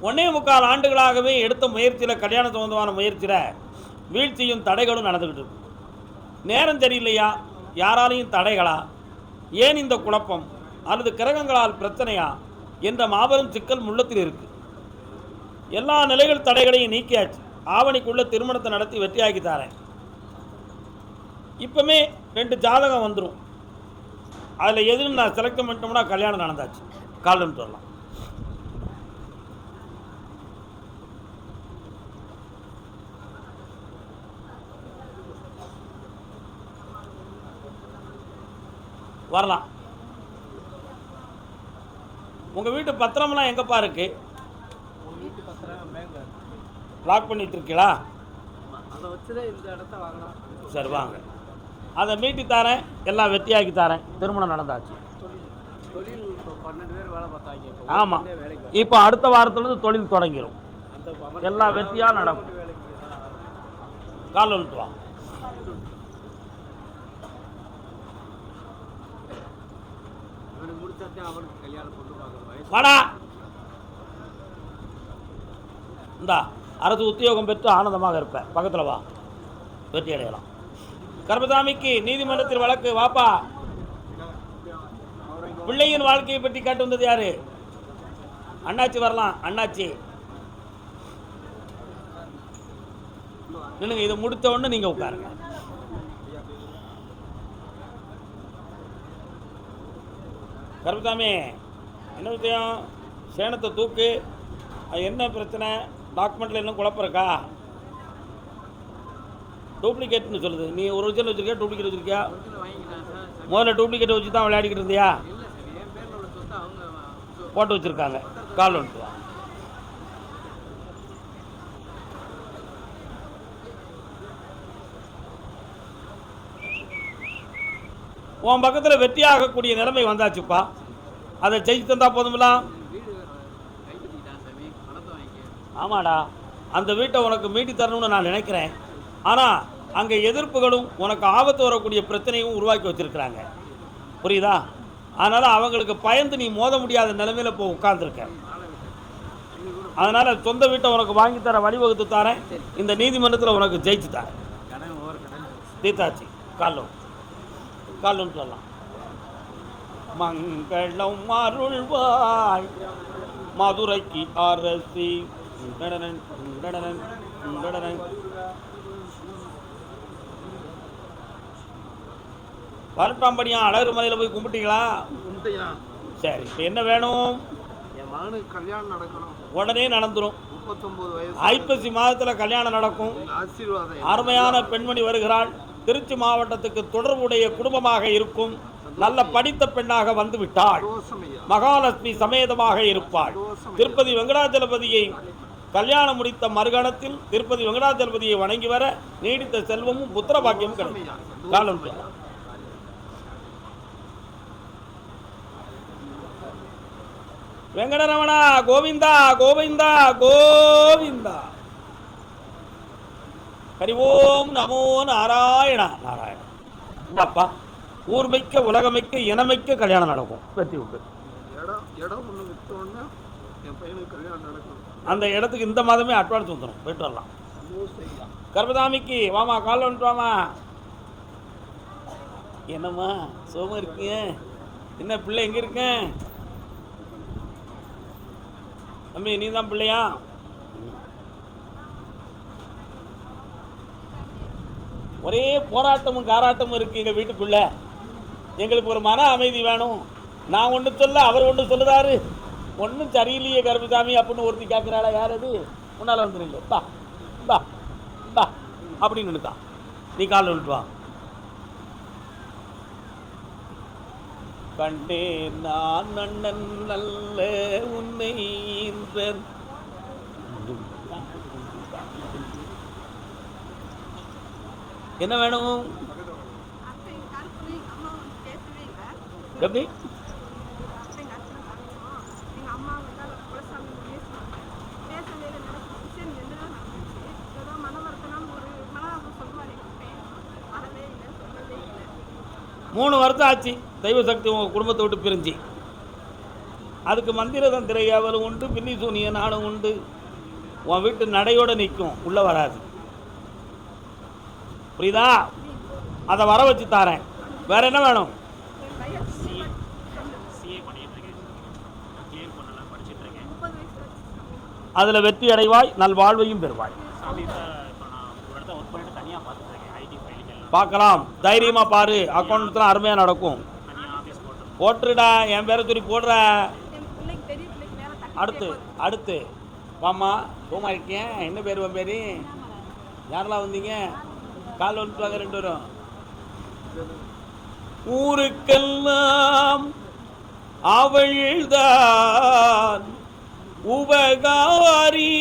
1.25 ஆண்டுகளாகவே எடுத்த முயற்சியில், கல்யாண சம்பந்தமான முயற்சியில் வீழ்ச்சியும் தடைகளும் நடந்துக்கிட்டு இருக்கு. நேரம் சரியில்லையா, யாராலையும் தடைகளா, ஏன் இந்த குழப்பம், அல்லது கிரகங்களால் பிரச்சனையா என்ற மாபெரும் சிக்கல் முள்ளத்தில் இருக்கு. எல்லா நிலைகள் தடைகளையும் நீக்கியாச்சு. ஆவணிக்குள்ள திருமணத்தை நடத்தி வெற்றியாக்கி தரேன். இப்பவுமே 2 ஜாதகம் வந்துடும். அதில் எதுன்னு நான் செலக்ட் பண்ணிட்டோம்னா கல்யாணம் நடந்தாச்சு. காலம் சொல்லலாம். வரலாம். உங்கள் வீட்டு பத்திரமெல்லாம் எங்கப்பா இருக்கு? லாக் பண்ணிட்டு இருக்கீங்களா? சரி வாங்க, அதை மீட்டி தரேன், எல்லாம் வெற்றியாக்கி தரேன். திருமணம் நடந்தாச்சு. ஆமாம், இப்போ அடுத்த வாரத்துலேருந்து தொழில் தொடங்கிடும். எல்லாம் வெற்றியாக நடக்கும். கால் வந்துட்டு வா. வாடா, இந்தா அரசு உத்தியோகம் பெற்று ஆனந்தமாக இருப்பேன். பக்கத்தில் வா, வெற்றி அடையலாம். கர்மசாமிக்கு நீதிமன்றத்தில் வழக்கு. வாப்பா. பிள்ளையின் வாழ்க்கையை பற்றி கேட்டு வந்தது யாரு? அண்ணாச்சி வரலாம். அண்ணாச்சி நில்லுங்க. இதை முடித்த உடனே நீங்க உட்காருங்க. கர்மசாமி, என்ன விஷயம்? சேனத்தை தூக்கு. அது என்ன பிரச்சனை? டாக்குமெண்ட்டில் இன்னும் குழப்பம் இருக்கா? டூப்ளிகேட்னு சொல்லுது. நீ ஒரிஜினல் வச்சுருக்கியா, டூப்ளிகேட் வச்சுருக்கியா? முதல்ல டூப்ளிகேட் வச்சு தான் விளையாடிக்கிட்டு இருந்தியா? போட்டு வச்சுருக்காங்க. கால் வந்துட்டு வா. உன் பக்கத்தில் வெற்றியாகக்கூடிய நிலைமை வந்தாச்சுப்பா. அதை ஜெயிச்சு தந்தா போதுங்களா? ஆமாடா, அந்த வீட்டை உனக்கு மீட்டி தரணும்னு நான் நினைக்கிறேன். ஆனால் அங்கே எதிர்ப்புகளும் உனக்கு ஆபத்து வரக்கூடிய பிரச்சனையும் உருவாக்கி வச்சுருக்கிறாங்க. புரியுதா? அதனால் அவங்களுக்கு பயந்து நீ மோத முடியாத நிலைமையில் இப்போ உட்கார்ந்துருக்க. அதனால் சொந்த வீட்டை உனக்கு வாங்கி தர வழிவகுத்து தரேன். இந்த நீதிமன்றத்தில் உனக்கு ஜெயிச்சு தரேன். தீத்தாச்சி காலம் காலம் சொல்லலாம். மங்களம் அருள்வாய் மதுரைக்கு அரசி. வரட்டாம்படியா அழகு மலையில் போய் கும்பிட்டீங்களா? சரி, இப்போ என்ன வேணும்? என் மகனுக்கு கல்யாணம் நடக்கணும். உடனே நடந்துடும். 39 வயசு. ஐப்பசி மாதத்தில் கல்யாணம் நடக்கும். ஆசீர்வாதம். அருமையான பெண்மணி வருகிறாள். திருச்சி மாவட்டத்துக்கு தொடர்புடைய குடும்பமாக இருக்கும். நல்ல படித்த பெண்ணாக வந்து விட்டாள். மகாலட்சுமி சமேதமாக இருப்பாள். திருப்பதி வெங்கடாஜலபதியை கல்யாணம் முடித்த மறுகணத்தில் திருப்பதி வெங்கடாஜலபதியை வணங்கி வர நீடித்த செல்வமும் புத்திர பாக்கியமும் கிடைக்கும். காலம் வெங்கடரமணா கோவிந்தா கோவிந்தா கோவிந்தா. ஹரி ஓம் நமோ நாராயணா நாராயணா. அப்பா, ஊர்மைக்க உலகமைக்க இனமைக்க கல்யாணம் நடக்கும். வெற்றி உண்டு. அந்த இடத்துக்கு இந்த மாதமே அட்வான்ஸ் வந்துடும். போயிட்டு வரலாம். கர்மசாமிக்கு வாமா, கால் வந்துட்டு வாமா. என்னம்மா சோமா இருக்கீங்க? என்ன பிள்ளை எங்கே இருக்கேன்? தம்பி, நீ தான் பிள்ளையா? ஒரே போராட்டமும் காராட்டமும் இருக்கு எங்கள் வீட்டுக்குள்ள. எங்களுக்கு ஒரு மன அமைதி வேணும். நான் ஒன்று சொல்ல அவர் ஒன்று சொல்லுதாரு. ஒன்றும் சரியில்லையே கருப்புசாமி அப்படின்னு ஒருத்தி கேட்குறாளா? யார் அது? முன்னால் வந்துடுங்க. பா பா பா அப்படின்னு நினைத்தான். நீ கால் விட்டு வா. கண்டேன் நான் அண்ணன் நல்ல உன்னை. என்ன வேணும்? எப்படி? மூணு வருஷம் ஆச்சு தெய்வ சக்தி உங்கள் குடும்பத்தை விட்டு பிரிஞ்சு. அதுக்கு மந்திரதம் திரையாவலும் உண்டு, பில்லி சூனிய நானும் உண்டு. உன் வீட்டு நடையோடு நிற்கும், உள்ளே வராது. புரியுதா? அதை வர வச்சு தாரேன். வேற என்ன வேணும்? அதில் வெற்றி அடைவாய், நல்வாழ்வையும் பெறுவாய். பார்க்கலாம், தைரியமாக பாரு. அக்கௌண்ட்லாம் அருமையாக நடக்கும். போட்டுடா, என் பேரை சொல்லி போடுற. அடுத்து வாமா, சோமா இருக்கேன். என்ன பேர் உன் பேர்? யாரெல்லாம் வந்தீங்க? கால் வந்துட்டாங்க 2 பேரும். ஊருக்கெல்லாம் அவள்தான் உபகாரி,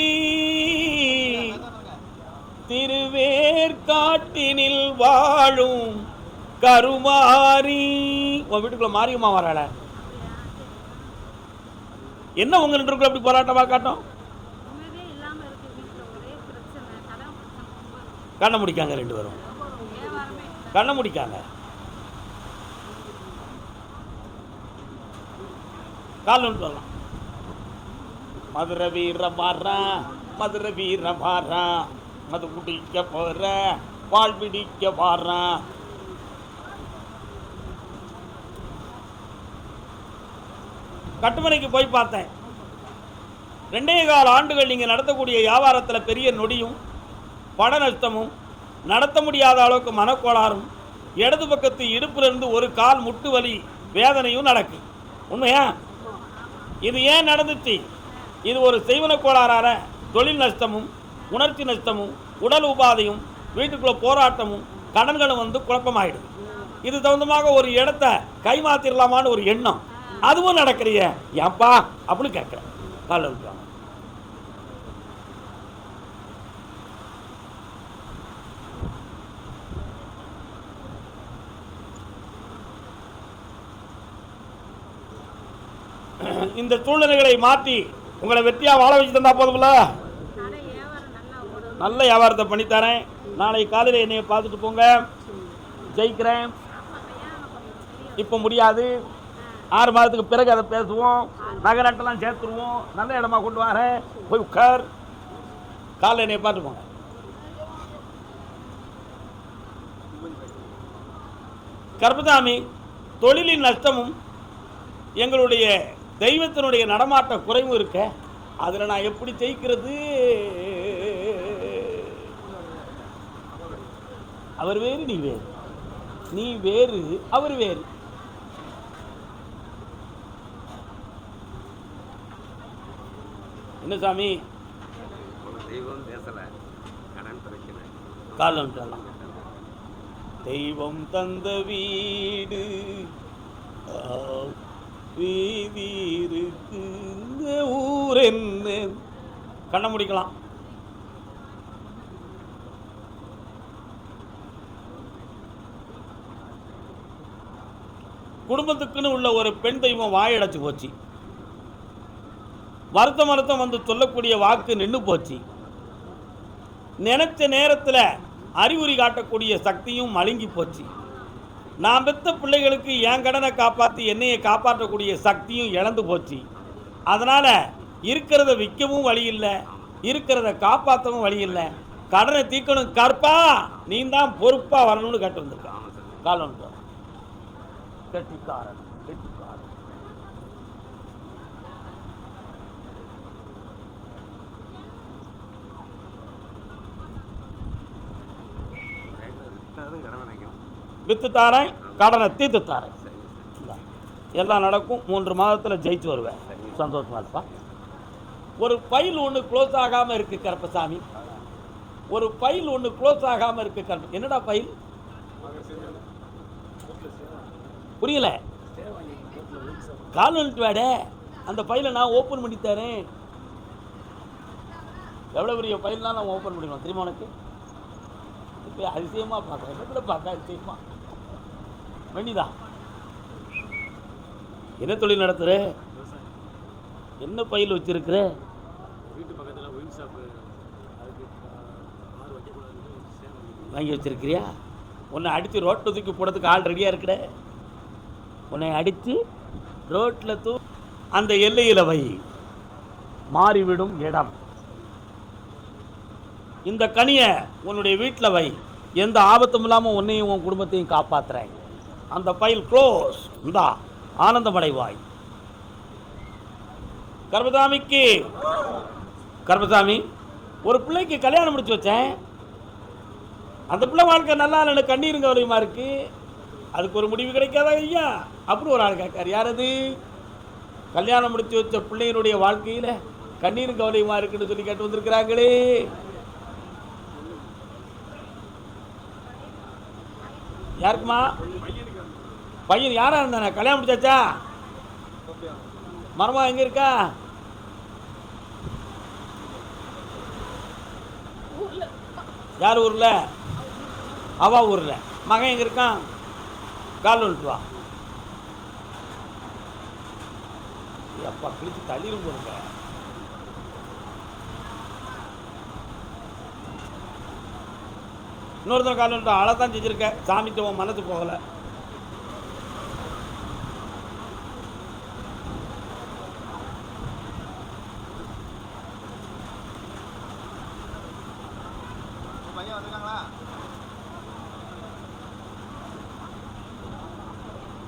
திருவேற்காட்டினில் வாழும் கருமாரி. உன் வீட்டுக்குள்ள மாரியம்மா வராள? என்ன உங்க 2 பேருக்குள்ள அப்படி போராட்டமா காட்டும்? கண்ணை முடிக்காங்க 2 பேரும், கண்ணை முடிக்காங்க. கால் ஒன்று சொல்லலாம். மதுரை வீர மாறா, மதுரை வீர மாறா, மது குடிக்க போற, பால் பிடிக்க பாடுறா. கட்டுமனைக்கு போய் பார்த்தேன். 2.25 ஆண்டுகள் நீங்கள் நடத்தக்கூடிய வியாபாரத்தில் பெரிய நொடியும் பண நஷ்டமும், நடத்த முடியாத அளவுக்கு மனக்கோளாறும், இடது பக்கத்து இடுப்பிலிருந்து ஒரு கால் முட்டு வலி வேதனையும் நடக்கு. உண்மையா? இது ஏன் நடந்துச்சு? இது ஒரு செய்வன கோளாறான தொழில் நஷ்டமும், உணர்ச்சி நஷ்டமும், உடல் உபாதையும், வீட்டுக்குள்ள போராட்டமும், கடன்களும் வந்து குழப்பமாயிடுது. இது தகுந்தமாக ஒரு இடத்த கைமாத்திரலாமான்னு ஒரு எண்ணம், அதுவும் நடக்கிறிய ஏப்பா அப்படின்னு கேட்குறேன். கால விட்டுறாங்க. இந்த சூழ்நிலைகளை மாற்றி உங்களை வெற்றியா வாழ வச்சு தந்தா போதும்ல. நல்ல வியாபாரத்தை பண்ணித்தரேன். நாளை காலையில் என்னைய பார்த்துட்டு போங்க, ஜெயிக்கிறேன். இப்போ முடியாது, 6 மாதத்துக்கு பிறகு அதை பேசுவோம். நகை நட்டெல்லாம் சேர்த்துருவோம். நல்ல இடமா கொண்டு வரேன். போய் உட்கார், காலையில் என்னைய பார்த்து போங்க. கருப்பசாமி, தொழிலின் நஷ்டமும் எங்களுடைய தெய்வத்தினுடைய நடமாட்ட குறைவும் இருக்க, அதில் நான் எப்படி ஜெயிக்கிறது? அவர் வேறு, நீ வேறு. நீ வேறு, அவர் வேறு. என்ன சாமி? காலம் தெய்வம் தந்த வீடு வீதி இருக்கு, ஊர் என்ன? கண்ண முடிக்கலாம். குடும்பத்துக்குன்னு உள்ள ஒரு பெண் தெய்வம் வாயடைச்சு போச்சு. வருத்தம் வந்து சொல்லக்கூடிய வாக்கு நின்று போச்சு. நினைச்ச நேரத்தில் அறிகுறி காட்டக்கூடிய சக்தியும் மழுங்கி போச்சு. நான் பெற்ற பிள்ளைகளுக்கு என் கடனை காப்பாற்றி என்னையை காப்பாற்றக்கூடிய சக்தியும் இழந்து போச்சு. அதனால் இருக்கிறத விற்கவும் வழி இல்லை, இருக்கிறத காப்பாற்றவும் வழி இல்லை. கடனை தீர்க்கணும் கற்பா, நீ தான் பொறுப்பாக வரணும்னு கேட்டு வந்திருக்கான். காலம் கெட்டிக்காரன். வித்து தாரேன், கடனை தீர்த்து தாரேன். எல்லாம் நடக்கும். 3 மாதத்தில் ஜெயிச்சு வருவேன். சந்தோஷமா இருப்பா. ஒரு ஃபைல் ஒன்று க்ளோஸ் ஆகாமல் இருக்கு கருப்பசாமி. ஒரு ஃபைல் ஒன்று க்ளோஸ் ஆகாமல் இருக்கு. என்னடா ஃபைல்? புரியல. கால்வெல்ட் வேட அந்த ஃபைலை நான் ஓப்பன் பண்ணி தரேன். எவ்வளோ பெரிய ஃபைல்லாம் நான் ஓப்பன் பண்ணிடுவோம் தெரியுமா உனக்கு? இப்போ அதிசயமாக பார்க்குறேன். எப்படி பார்த்தா அதிசயமா வேண்டிதா? என்ன தொழில் நடத்துகிற? என்ன பயில் வச்சிருக்கிற? வீட்டு பக்கத்தில் ஒயின் ஷாப்பு வாங்கி வச்சிருக்கிறியா? உன்னை அடித்து ரோட்டில் தூக்கி போடுறதுக்கு ஆள் ரெடியாக இருக்கிற. உன்னை அடித்து ரோட்டில் அந்த எல்லையில் வை, மாறிவிடும் இடம். இந்த கனியை உன்னுடைய வீட்டில் வை, எந்த ஆபத்தும் இல்லாமல் உன்னையும் உன் குடும்பத்தையும் காப்பாற்றுறேன். அந்த ஃபைல் க்ளோஸ். இந்தா ஆனந்தமடைவாய். கர்மசாமிக்கு கர்மசாமி, ஒரு பிள்ளைக்கு கல்யாணம் முடிச்சு வச்சேன். அந்த பிள்ளை வாழ்க்கை நல்லா இல்லைன்னு கண்ணீரும் கவலையுமா இருக்கு. அதுக்கு ஒரு முடிவு கிடைக்காதா ஐயா? அப்படி ஒரு ஆள் கேட்காரு. யார் அது? கல்யாணம் முடிச்சு வச்ச பிள்ளையினுடைய வாழ்க்கையில் கண்ணீரும் கவலையுமா இருக்குன்னு சொல்லி கேட்டு வந்திருக்கிறாங்களே. யாருக்குமா? பையன் யாரா இருந்தானே? கல்யாணம் முடிச்சாச்சா? மரமா எங்க இருக்கா? யார் ஊர்ல? அவா ஊர்ல. மகன் எங்க இருக்கான்? கால் வந்துட்டு வா. அப்பா கிழிச்சு தள்ளிரும் போடுங்க. இன்னொருத்தர் கால் வந்துட்டு அழதான் செஞ்சிருக்க. சாமிக்கு உன் மனசு போகல.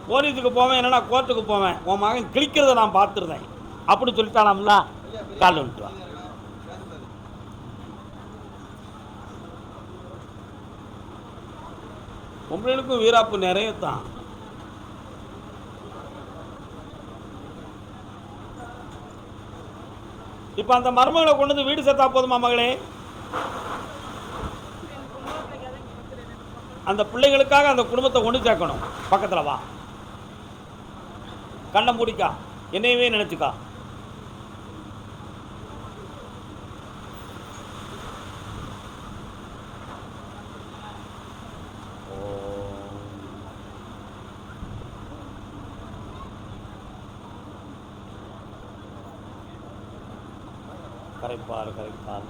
போலீஸுக்கு போவேன், என்னன்னா கோர்ட்டுக்கு போவேன், உன் மகன் கிழிக்கிறத நான் பார்த்துருந்தேன் அப்படி சொல்லிட்டானாம்ல. கால் வந்துட்டு வா. பொம்பளைகளுக்கும் வீராப்பு நிறைய தான். இப்ப அந்த மருமகளை கொண்டு வந்து வீடு சேர்த்தா போதுமா மகளே? அந்த பிள்ளைகளுக்காக அந்த குடும்பத்தை கொண்டு சேர்க்கணும். பக்கத்தில் வா, கண்ணை மூடிக்கா, என்னையவே நினைச்சுக்கா. கரைப்பார் கரைப்பார்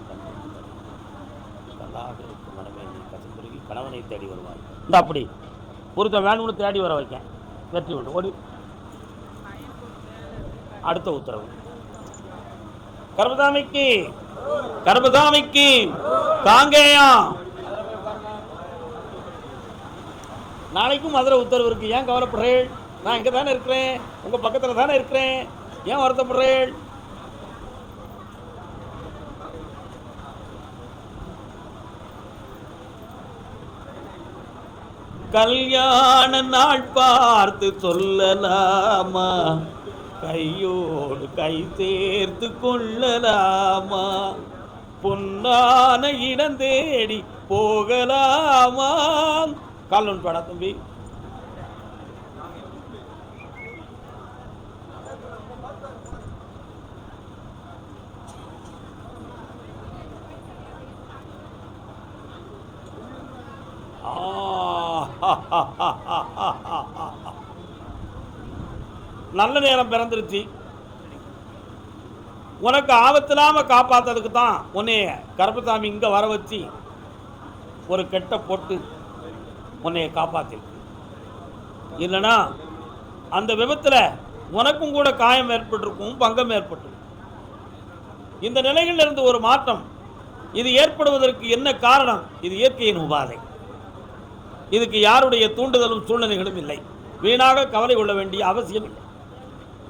கல்லாக இருக்கும் மனமே நீ கசந்துருகி கணவனை தேடி வருவார். இந்த அப்படி ஒருத்தன் வேணும்னு தேடி வர வைக்கேன். வெற்றி உண்டு. ஒரு அடுத்த உத்தரவு. கர்மசாமிக்கு கர்மசாமிக்கு காங்கேயா. நாளைக்கும் மதுரை உத்தரவு இருக்கு. ஏன் கவலைப்படுறேன்? நான் இங்கே தானே இருக்கிறேன், உங்க பக்கத்தில் தானே இருக்கிறேன். ஏன் வருத்தப்படுறேன்? கல்யாண நாள் பார்த்து சொல்லலாமா, கையோடு கை சேர்த்து கொள்ளலாமா, பொன்னான இடம் தேடி போகலாமா. கால் ஒன்று பாடா தம்பி. நல்ல நேரம் பிறந்துருச்சு. உனக்கு ஆபத்தில்லாம காப்பாத்ததுக்கு தான் உன்னைய கருப்பசாமி இங்க வர வச்சு ஒரு கெட்ட போட்டு உன்னைய காப்பாத்திருக்கு. இல்லைன்னா அந்த விபத்துல உனக்கும் கூட காயம் ஏற்பட்டிருக்கும், பங்கம் ஏற்பட்டிருக்கும். இந்த நிலைகளில் இருந்து ஒரு மாற்றம் இது ஏற்படுவதற்கு என்ன காரணம்? இது இயற்கையின் உபாதை. இதுக்கு யாருடைய தூண்டுதலும் சூழ்நிலைகளும் இல்லை. வீணாக கவலை கொள்ள வேண்டிய அவசியம் இல்லை.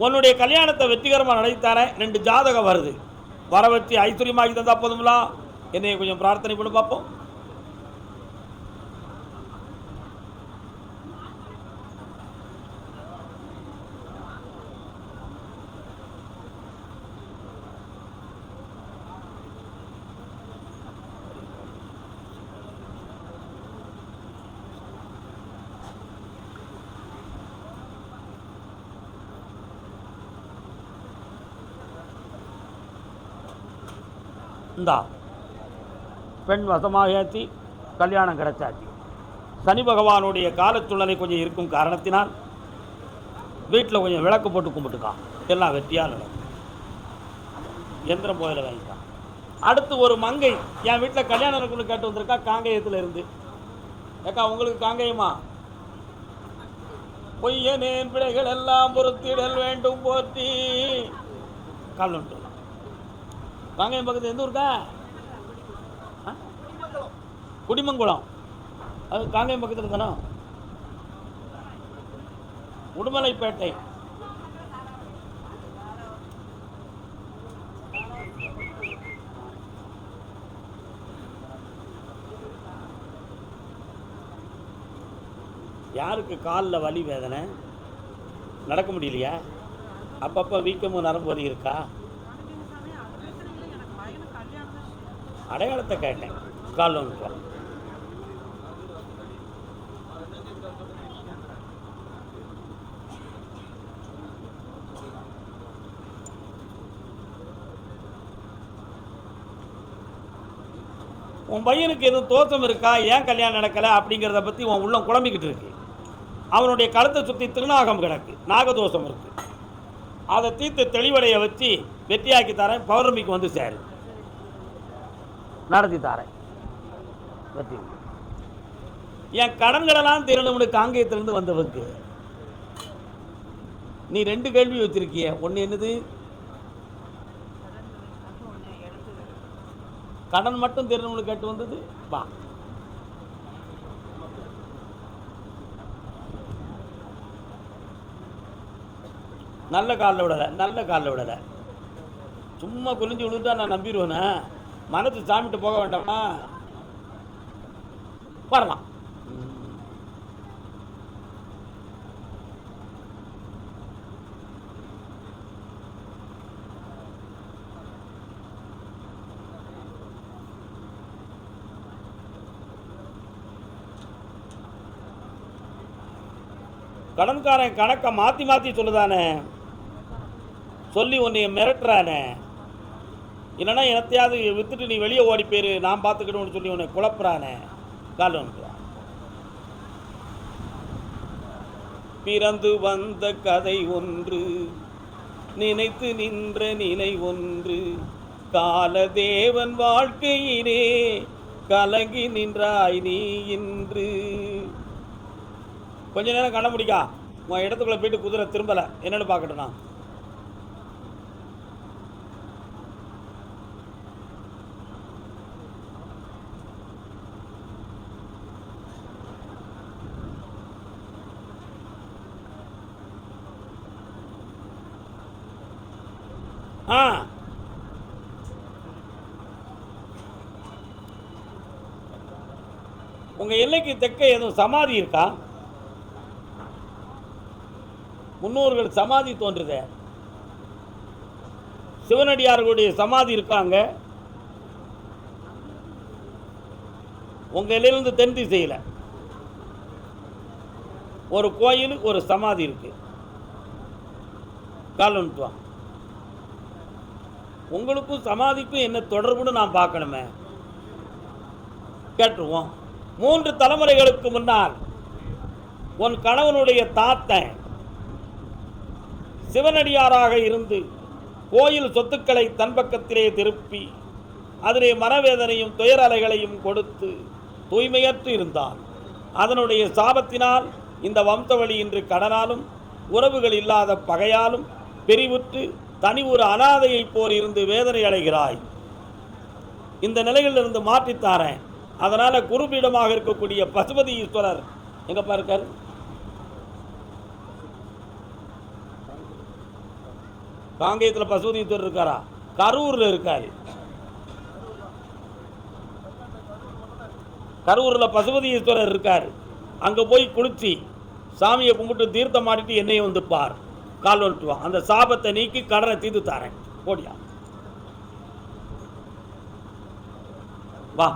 உன்னுடைய கல்யாணத்தை வெற்றிகரமாக நடத்தார 2 ஜாதகம் வருது. வர வச்சு ஐஸ்வர்யமாகி தந்தா போதுங்களா? என்னைய கொஞ்சம் பிரார்த்தனை பண்ணி பார்ப்போம். இந்தா பெண் வசமாகி கல்யாணம் கிடைச்சாச்சு. சனி பகவானுடைய காலச்சூழ்நிலை கொஞ்சம் இருக்கும் காரணத்தினால் வீட்டில் கொஞ்சம் விளக்கு போட்டு கும்பிட்டுக்கா, எல்லாம் வெற்றியாக நடக்கும். எந்திரம் போயில வாங்கிட்டான். அடுத்து ஒரு மங்கை என் வீட்டில் கல்யாணம் இருக்குன்னு கேட்டு வந்திருக்கா, காங்கேயத்தில் இருந்து. ஏக்கா உங்களுக்கு காங்கேயமா? பொய்யனேன் பிழைகள் எல்லாம் பொறுத்திடல் வேண்டும் போற்றி. காலொன்று காங்கேயம் பக்கத்தில் எந்த ஊருக்கா? குடிமங்குளம். அது காங்கேயம் பக்கத்தில் தானே. உடுமலைப்பேட்டை. யாருக்கு காலில் வலி வேதனை, நடக்க முடியலையா? அப்பப்போ வீக்கமும் நரம்பு வலி இருக்கா? அடையாளத்தை கேட்டேன். கால் ஒன்று உன் பையனுக்கு எதுவும் தோற்றம் இருக்கா, ஏன் கல்யாணம் நடக்கலை அப்படிங்கிறத பற்றி உன் உள்ளம் குழம்பிக்கிட்டு இருக்கு. அவனுடைய கழுத்தை சுற்றி திருநாகம் கிடக்கு, நாகதோஷம் இருக்கு. அதை தீர்த்து தெளிவடைய வச்சு வெற்றியாக்கி தரேன். பௌர்ணமிக்கு வந்து சேரு, நடத்தி தரேன். வெற்றி. என் கடன்களெல்லாம் திருநம்னு காங்கேயத்திலிருந்து வந்தவங்க. நீ 2 கேள்வி வச்சிருக்கிய. ஒன்று என்னது? கடன் மட்டும் திருநம்னு கேட்டு வந்தது. வா, நல்ல காலில் விடலை, நல்ல காலில் விடலை. சும்மா குளிஞ்சு விழுந்தா நான் நம்பிடுவேனே? மனசு சாமிட்டு போக வேண்டாமா? வரலாம். கடன்காரன் கணக்கை மாற்றி மாற்றி சொல்லுதானே, சொல்லி உன்னைய மிரட்டுறானே. இல்லைன்னா எனத்தையாவது வித்துட்டு நீ வெளியே ஓடி போயிரு, நான் பார்த்துக்கிட்டோன்னு சொல்லி உன்னை குழப்புறானே. கால் ஒன்று. பிறந்து வந்த கதை ஒன்று, நினைத்து நின்ற நிலை ஒன்று, காலதேவன் வாழ்க்கையினே கலங்கி நின்றாய் நீ இன்று. கொஞ்ச நேரம் கண்ண முடிக்கா, உன் இடத்துக்குள்ளே போயிட்டு குதிரை திரும்பலை, என்னென்னு பார்க்கட்டும்னா. உங்க எல்லைக்கு தெற்க எதுவும் சமாதி இருக்கா? முன்னோர்கள் சமாதி தோன்றுதே, சிவனடியார்களுடைய சமாதி இருக்காங்க. உங்க எல்லையிலிருந்து தென் திசையில் ஒரு கோயில், ஒரு சமாதி இருக்கு. காலன்ட்டுவா. உங்களுக்கும் சமாதிக்கும் என்ன தொடர்புன்னு நான் பார்க்கணுமே, கேட்டுருவோம். 3 தலைமுறைகளுக்கு முன்னால் உன் கணவனுடைய தாத்தன் சிவனடியாராக இருந்து கோயில் சொத்துக்களை தன் பக்கத்திலே திருப்பி அதிலே மனவேதனையும் துயர அலைகளையும் கொடுத்து தூய்மையற்று இருந்தான். அதனுடைய சாபத்தினால் இந்த வம்சவழி இன்று கடனாலும் உறவுகள் இல்லாத பகையாலும் பிரிவுற்று தனி ஒரு அனாதையைப் போல் இருந்து வேதனை அடைகிறாய். இந்த நிலையிலிருந்து மாற்றித்தாரேன். அதனால் குருபீடமாக இருக்கக்கூடிய பசுபதி ஈஸ்வரர் எங்கப்பா இருக்கார்? காங்கேயத்தில் பசுபதி ஈஸ்வரர் இருக்காரா? கரூரில் இருக்காரு. கரூரில் பசுபதி ஈஸ்வரர் இருக்கார். அங்கே போய் குளிச்சு சாமியை கும்பிட்டு தீர்த்தம் மாட்டிட்டு என்னையும் வந்து பார். கால் ஒட்டுவான். அந்த சாபத்தை நீக்கி கடனை தீர்த்து தாரேன். போடியா, வா.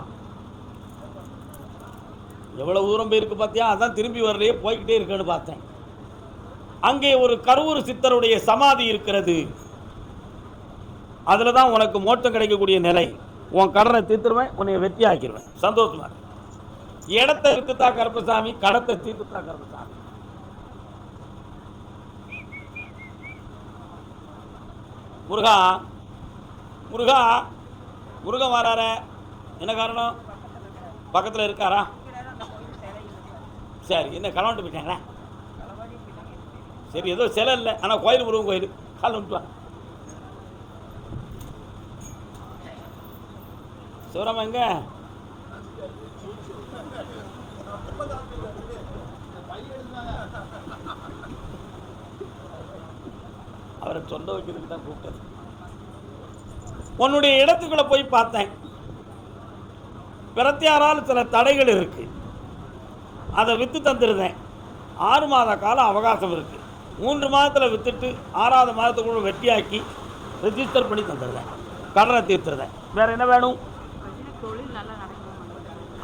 எவ்வளவு தூரம் போயிருக்கு பார்த்தியா? அதான் திரும்பி வரலையே, போய்கிட்டே இருக்குன்னு பார்த்தேன். அங்கே ஒரு கரூர் சித்தருடைய சமாதி இருக்கிறது. அதில் தான் உனக்கு மோட்சம் கிடைக்கக்கூடிய நிலை. உன் கடனை தீர்த்துருவேன், உன்னை வெற்றி ஆக்கிடுவேன். சந்தோஷமா. இடத்தை வித்துத்தா கருப்பசாமி, கடத்தை தீர்த்துத்தா கருப்பசாமி. முருகா, முருகா, முருகன் வரார. என்ன காரணம்? பக்கத்தில் இருக்காரா? சரி, என்ன களவாண்டு போயிட்டாங்களா? சரி ஏதோ சிலை இல்லை, ஆனால் கோயில் முருகன் கோயில். கால் விட்டுவா சிவராம எங்க? அவரை சொல்ல வைக்கிறதுக்கு தான் கூப்பிட்டது. உன்னுடைய இடத்துக்குள்ள போய் பார்த்தேன். பிரத்தியாரால் சில தடைகள் இருக்கு, அதை விற்று தந்துருந்தேன். 6 மாத காலம் அவகாசம் இருக்கு. 3 மாதத்தில் விற்றுட்டு 6வது மாதத்துக்குள்ள வெட்டியாக்கி ரெஜிஸ்டர் பண்ணி தந்துடுறேன், கடனை தீர்த்துருந்தேன். வேற என்ன வேணும்?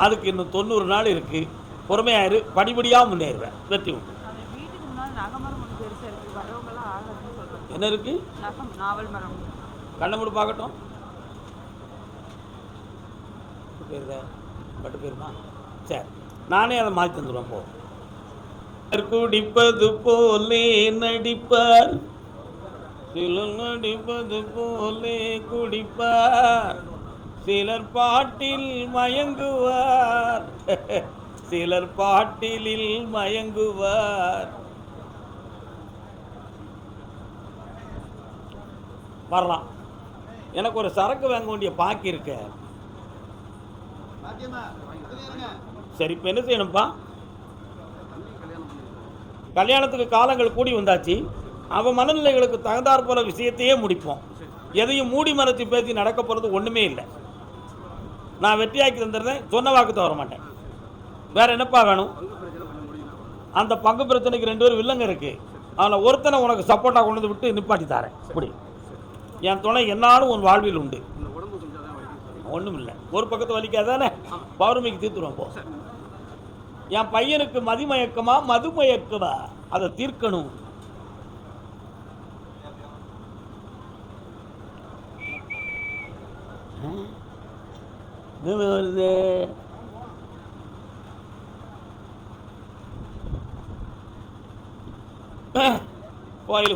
அதுக்கு இன்னும் 90 நாள் இருக்கு. பொறுமையாயிரு, படிப்படியாக முன்னேறுவேன். வெற்றி உண்டு. என்ன இருக்கு? கண்ணை மூடி பார்க்கட்டும். பட்டு போயிருமா? சரி, நானே அதை மாற்றி தந்துடுவேன். போ. குடிப்பது போலே நடிப்பார், சிலர் நடிப்பது போலே குடிப்பார், சிலர் பாட்டில் மயங்குவார், சிலர் பாட்டிலில் மயங்குவார். வரலாம். எனக்கு ஒரு சரக்கு வாங்க வேண்டிய பாக்கி இருக்கு. சரி, இப்போ என்ன செய்யணும்ப்பா? கல்யாணத்துக்கு காலங்கள் கூடி வந்தாச்சு. அவன் மனநிலைகளுக்கு தகுந்தாற் போல விஷயத்தையே முடிப்போம். எதையும் மூடி மறைச்சி பேசி நடக்க போகிறது ஒன்றுமே இல்லை. நான் வெற்றியாக்கி தந்துடுறேன், சொன்ன வாக்கு தவற மாட்டேன். வேற என்னப்பா வேணும்? அந்த பங்கு பிரச்சனைக்கு 2 பேரும் வில்லங்க இருக்கு. அதில் ஒருத்தனை உனக்கு சப்போர்ட்டாக கொண்டு வந்து விட்டு நிப்பாட்டி தாரேன். இப்படி என் துணை என்னாலும் உன் வாழ்வில் உண்டு. ஒன்றும் இல்லை, ஒரு பக்கத்து வலிக்காதானே, பௌர்ணமிக்கு தீர்த்துருவோம். போ. என் பையனுக்கு மதிமயக்கமா மதுமயக்கமா, அதை தீர்க்கணும். வருது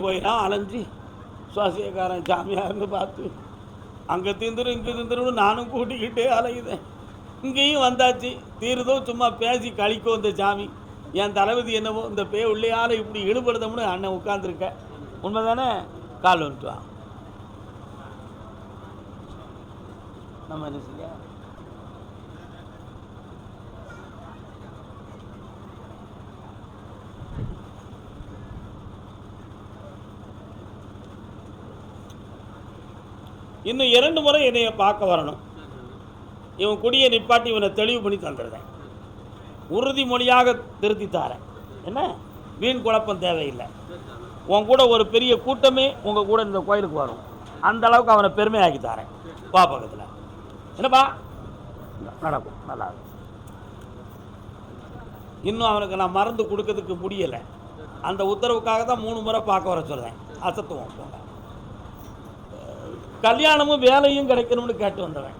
கோயிலா அலைஞ்சி சுவாசியக்காரன் சாமியார்னு பார்த்து அங்கே தீந்துரும் இங்கே தீந்துரும்னு நானும் கூட்டிக்கிட்டே அலையுதேன். இங்கேயும் வந்தாச்சு, தீருதோ சும்மா பேசி கழிக்கும் இந்த சாமி. என் தளபதி என்னவோ இந்த பே உள்ளையால் இப்படி இழுபடுதோம்னு அண்ணன் உட்காந்துருக்க. உண்மைதானே? கால் வந்துட்டு வா. நம்ம என்ன செய்ய? இன்னும் 2 முறை என்னைய பார்க்க வரணும். இவன் குடியை நிப்பாட்டி இவனை தெளிவு பண்ணி தந்துடுறேன். உறுதிமொழியாக திருத்தி தாரேன். என்ன வீண் குழப்பம் தேவையில்லை. உன் கூட ஒரு பெரிய கூட்டமே உங்கள் கூட இந்த கோயிலுக்கு வரும். அந்த அளவுக்கு அவனை பெருமையாக்கி தாரேன். வா பக்கத்தில். என்னப்பா நடக்கும், நல்லா இருக்கும். இன்னும் அவனுக்கு நான் மருந்து கொடுக்கறதுக்கு முடியலை. அந்த உத்தரவுக்காக தான் 3 முறை பார்க்க வர சொல்கிறேன். அசத்துவோம். போங்க. கல்யாணமும் வேலையும் கிடைக்கணும்னு கேட்டு வந்தவன்.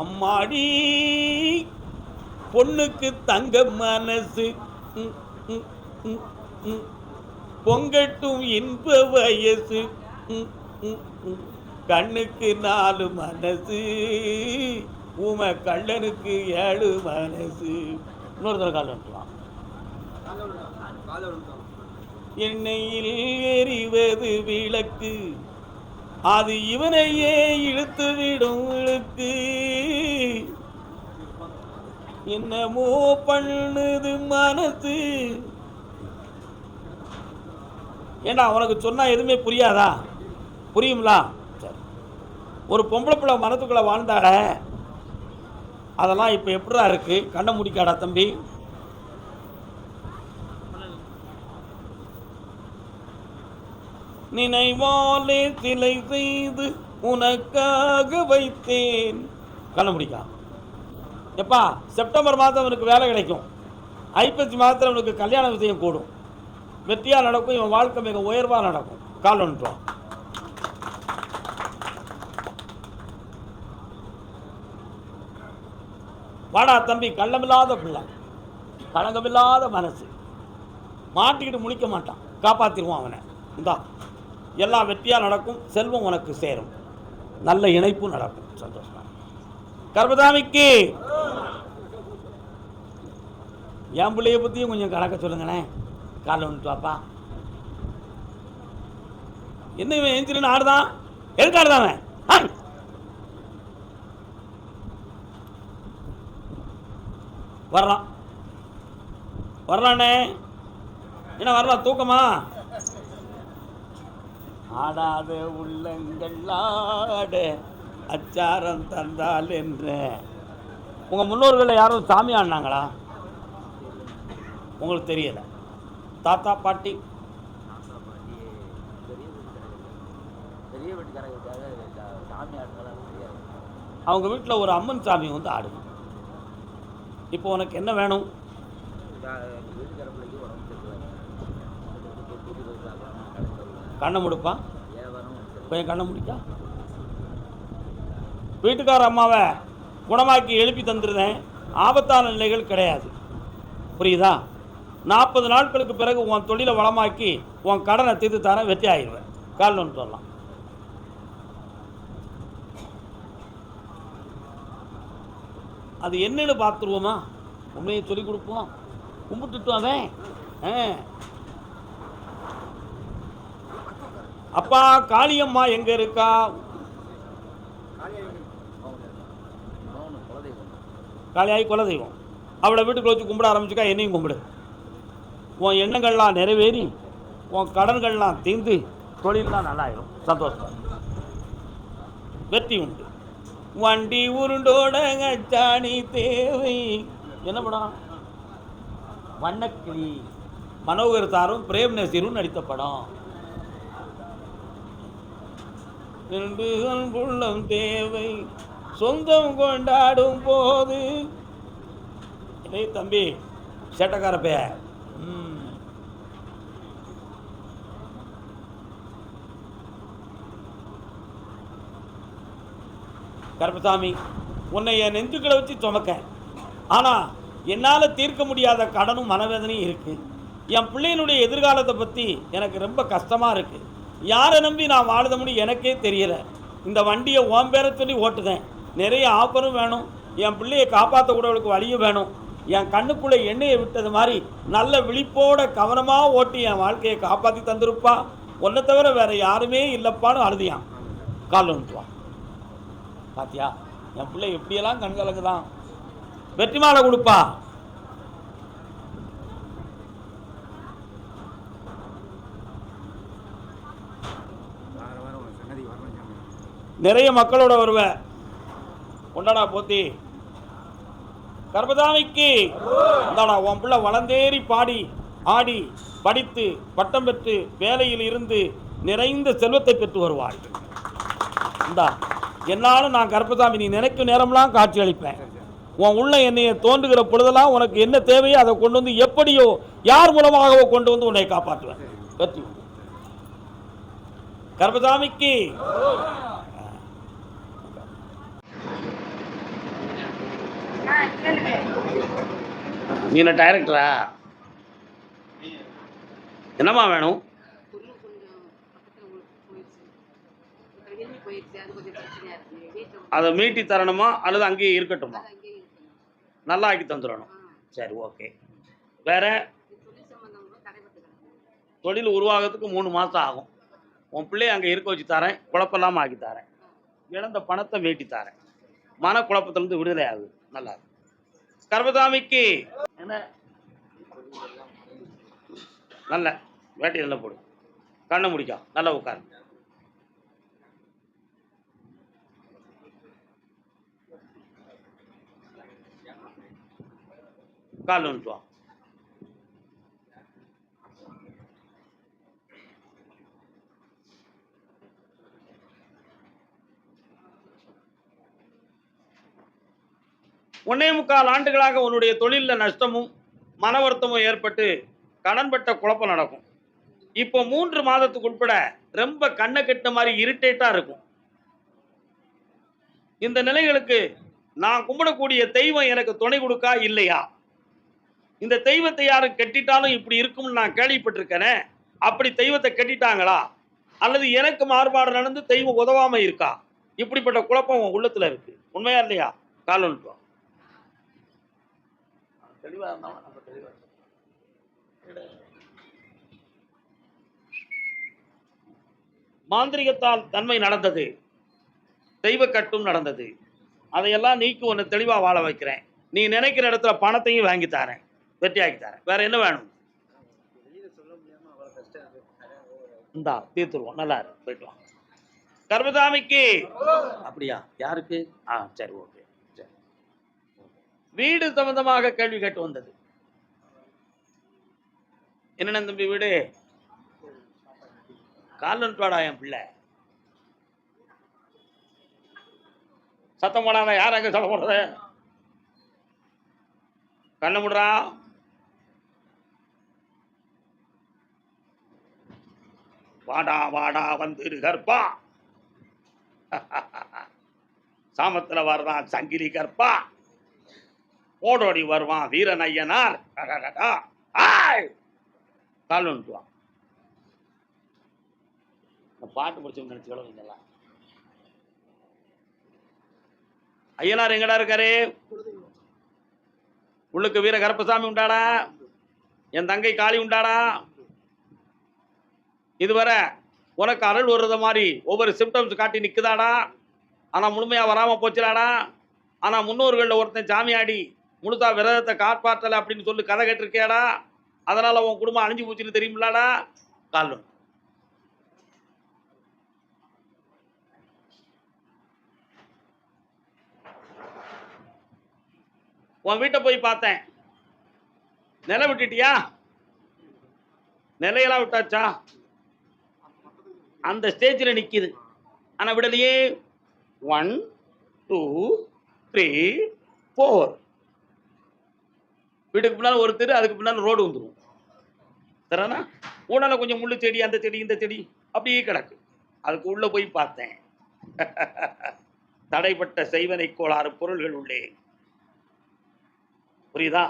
அம்மாடி பொண்ணுக்கு தங்க மனசு, பொங்கட்டும் இன்ப வயசு, கண்ணுக்கு 4 மனசு, உமை கள்ளனுக்கு 7 மனசு. இன்னொரு தடவை கால் வந்துடலாம். எண்ணெயில் எறிவது விளக்கு, அது இவனையே இழுத்து விடும் இழுக்கு. என்னமோ பண்ணுது மனசு. ஏண்டா உனக்கு சொன்னா எதுவுமே புரியாதா? புரியுங்களா? சரி, ஒரு பொம்பளை பிள்ளை மனத்துக்குள்ள வாழ்ந்தாட, அதெல்லாம் இப்போ எப்படிடா இருக்கு? கண்ணை முடிக்காடா தம்பி. நினைவாலே சிலை செய்து உனக்காக வைத்தேன். கண்ண முடிக்கா. எப்பா செப்டம்பர் மாதம் அவனுக்கு வேலை கிடைக்கும். ஐப்பசி மாதத்தில் அவனுக்கு கல்யாண விஷயம் கூடும். வெற்றியாக நடக்கும். இவன் வாழ்க்கை மிக உயர்வாக நடக்கும். கால் வந்துட்டோம். வாடா தம்பி, கள்ளமில்லாத பிள்ளை, களங்கமில்லாத மனசு, மாட்டிக்கிட்டு முழிக்க மாட்டான். காப்பாற்றிடுவான் அவனை. இந்தா எல்லாம் வெற்றியாக நடக்கும். செல்வம் உனக்கு சேரும். நல்ல இணைப்பும் நடக்கும். சந்தோஷம். கர்மதாமிக்கு என் பிள்ளைய பற்றியும் கொஞ்சம் கணக்க சொல்லுங்களேன். காலைல வந்துட்டு வாப்பா. என்ன இவன் எஞ்சிலன்னு ஆடுதான்? எதுக்கு ஆடுதான் அவன்? வரலாம் வரலாண்ணே. என்ன வரலாம்? தூக்கமா? ஆடாத உள்ளங்கள் ஆட அச்சாரம் தந்தால் என்ற. உங்கள் முன்னோர்களில் யாரும் சாமி ஆடினாங்களா? உங்களுக்கு தெரியல. தாத்தா பாட்டி அவங்க வீட்டில் ஒரு அம்மன் சாமி வந்து ஆடுது. இப்போ உனக்கு என்ன வேணும்? கண்ணை முடிப்பா. கொஞ்சம் கண்ணை முடிக்கா. வீட்டுக்கார அம்மாவை குணமாக்கி எழுப்பி தந்துருந்தேன். ஆபத்தான நிலைகள் கிடையாது. புரியுதா? 40 நாட்களுக்கு பிறகு உன் தொழிலை வளமாக்கி உன் கடனை தீர்த்து தரேன். வெற்றி ஆகிடுவேன். கால் ஒன்று சொல்லலாம். அது என்னன்னு பார்த்துருவோமா? உண்மையை சொல்லிக் கொடுப்போம். கும்பிட்டுட்டு அவன் அப்பா காளியம்மா எங்க இருக்கா? காளியாகி குலதெய்வம். அவளை வீட்டுக்குள்ள வச்சு கும்பிட ஆரம்பிச்சுக்கா. என்னையும் கும்பிடு. உன் எண்ணங்கள்லாம் நிறைவேறி உன் கடன்கள்லாம் தீர்ந்து தொழிலெலாம் நல்லாயிடும். சந்தோஷம். வெற்றி உண்டு. வண்டி உருண்டோட சாணி தேவை. என்ன படம்? வண்ணக்கிளி. மனோகர் சாரும் பிரேம் நசீரும் நடித்த படம். உள்ளம் தேவை சொந்தம் கொண்டாடும் போது. தம்பி சேட்டக்கார பே. கருப்பசாமி, உன்னை என் நெஞ்சுக்களை வச்சு சுமக்க. ஆனால் என்னால் தீர்க்க முடியாத கடனும் மனவேதனையும் இருக்குது. என் பிள்ளையினுடைய எதிர்காலத்தை பற்றி எனக்கு ரொம்ப கஷ்டமாக இருக்குது. யாரை நம்பி நான் வாழுதமுன்னு எனக்கே தெரியலை. இந்த வண்டியை ஓம் பேரை சொல்லி ஓட்டுதேன். நிறைய ஆஃபரும் வேணும். என் பிள்ளையை காப்பாற்றக்கூடவளுக்கு வழியும் வேணும். என் கண்ணுக்குள்ளே எண்ணெயை விட்டது மாதிரி நல்ல விழிப்போட கவனமாக ஓட்டி என் வாழ்க்கையை காப்பாற்றி தந்துருப்பா. ஒன்றை தவிர வேறு யாருமே இல்லைப்பான்னு அழுதியான். கால் வந்துட்டுவான். பாத்தியா என் பிள்ளை எப்படியெல்லாம் கண்கலங்குதான். வெற்றி மாலை கொடுப்பா. நிறைய மக்களோட வருவேன். கொண்டாடா போத்தி. கர்பதாமிக்கு இந்தாடா உன் பிள்ளை வளர்ந்தேறி பாடி ஆடி படித்து பட்டம் பெற்று வேலையில் இருந்து நிறைந்த செல்வத்தை பெற்று வருவாள். இந்தா என்னாலும் நான் கருப்பசாமி நீ நினைக்கும் நேரம்லாம் காட்சி அளிப்பேன். உன் உள்ள என்னைய தோன்றுகிற பொழுதெல்லாம் உனக்கு என்ன தேவையோ அதை கொண்டு வந்து எப்படியோ யார் மூலமாகவோ கொண்டு வந்து உன்னை காப்பாற்றுவேன். வெற்றி கருப்பசாமிக்கு. நீ என்ன டைரக்டரா? என்னம்மா வேணும்? அதை மீட்டி தரணுமா அல்லது அங்கேயே இருக்கட்டுமா? நல்லா ஆக்கி தந்துடணும். சரி, ஓகே. வேற தொழில் உருவாகிறதுக்கு 3 மாதம் ஆகும். உன் பிள்ளைய அங்கே இருக்க வச்சு தரேன். குழப்பமில்லாமல் ஆக்கி தரேன். இழந்த பணத்தை மீட்டி தரேன். மன குழப்பத்திலிருந்து விடுதலை ஆகுது. நல்லா இருக்கு. கர்பதாமிக்கு என்ன நல்ல வேட்டி நல்லா போடு. கண்ணை முடிக்கா. நல்லா உட்காரு. கால் வந்துட்டு வா. ஒன்னே முக்கால் ஆண்டுகளாக உன்னுடைய தொழிலில் நஷ்டமும் மன வருத்தமும் ஏற்பட்டு கடன்பட்ட குழப்பம் நடக்கும். இப்போ 3 மாதத்துக்கு உட்பட ரொம்ப கண்ணை கெட்ட மாதிரி இரிட்டேட்டா இருக்கும். இந்த நிலைகளுக்கு நான் கும்பிடக்கூடிய தெய்வம் எனக்கு துணை கொடுக்கா இல்லையா? இந்த தெய்வத்தை யாரும் கெட்டிட்டாலும் இப்படி இருக்கும்னு நான் கேள்விப்பட்டிருக்கேனே. அப்படி தெய்வத்தை கெட்டிட்டாங்களா அல்லது எனக்கு மாறுபாடு நடந்து தெய்வம் உதவாம இருக்கா? இப்படிப்பட்ட குழப்பம் உன் உள்ளத்துல இருக்கு. உண்மையா இல்லையா? கால் வந்துட்டோம். தெளிவா இருந்தாலும் நம்ம தெளிவா மாந்திரிகத்தால் தன்மை நடந்தது, தெய்வ கட்டும் நடந்தது. அதையெல்லாம் நீக்கி உன்னை தெளிவா வாழ வைக்கிறேன். நீ நினைக்கிற இடத்துல பணத்தையும் வாங்கி தரேன், வெற்றியாக்கி தரேன். வேற என்ன வேணும்? இந்தா தீர்த்துருவோம். நல்லா இருக்கு, போயிட்டு வா. கர்மசாமிக்கு அப்படியா? யாருக்கு? சரி, ஓகே. சரி, வீடு சம்பந்தமாக கேள்வி கேட்டு வந்தது. என்னென்ன தம்பி வீடு? காலன்பாடா என் பிள்ளை? சத்தம் போடாத. யார் அங்க சத்தம் போடுறது? கண்ண முடுறா. வாடா வாடா வந்துரு கற்பா. சாமத்துல வருவான் சங்கிலி கற்பா, ஓடோடி வருவான் வீரன் ஐயனார். கால் வந்துட்டுவான். பாட்டு முடிச்சு நினைச்சுக்கலாம். ஐயனார் எங்கடா இருக்காரு? உள்ளுக்கு வீர கருப்பசாமி உண்டாடா? என் தங்கை காளி உண்டாடா? இதுவரை உனக்கு அருள் வருது மாதிரி ஒவ்வொரு சிம்டம்ஸ் காட்டி நிக்குதாடா? ஆனா முழுமையா வராம போச்சுடாடா? ஆனா முன்னோர்கள்ல ஒருத்தன் சாமியாடி முழுசா விரதத்தை காப்பாற்றல அப்படின்னு சொல்லி கதை கேட்டிருக்கியாடா? அதனால உன் குடும்பம் அழிஞ்சு போச்சுன்னு தெரியுமில்லாடா? கால் உன் வீட்டை போய் பார்த்தேன். நிலை விட்டுட்டியா? நிலையெல்லாம் விட்டாச்சா? அந்த ஸ்டேஜில் நிற்கிது. ஆனால் விடலையே. 1 2 3 4. வீட்டுக்கு பின்னால் ஒரு தெரு, அதுக்கு பின்னால் ரோடு வந்துடும். சரிண்ணா? ஊனால கொஞ்சம் முள்ளு செடி, அந்த செடி இந்த செடி அப்படியே கிடக்கு. அதுக்கு உள்ள போய் பார்த்தேன். தடைப்பட்ட செய்வனை கோளாறு பொருள்கள் உள்ளே. புரியுதா?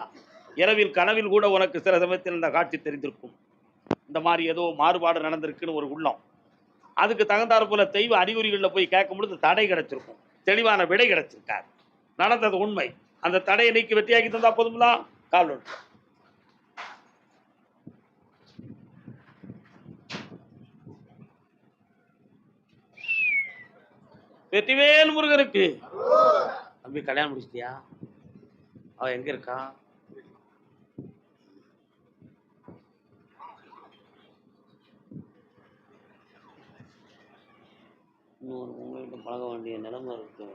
இரவில் கனவில் கூட உனக்கு சில சமயத்தில் இந்த காட்சி தெரிந்திருக்கும். இந்த மாதிரி ஏதோ மாறுபாடு நடந்திருக்குன்னு ஒரு உள்ளம். அதுக்கு தகுந்தாறு போல தெய்வ அறிகுறிகளில் போய் கேட்கும் பொழுது தடை கிடைச்சிருக்கும், தெளிவான விடை கிடைச்சிருக்காரு. நடந்தது உண்மை. அந்த தடையை நீக்கி வெற்றியாக்கி தந்தா போதும்ல. கால் வெற்றிவேல் முருகனுக்கு. தம்பி கல்யாணம் முடிச்சிட்டியா? அவ எங்க இருக்கா? உங்கள்கிட்ட பழக வேண்டிய நிலைமை இருக்கு.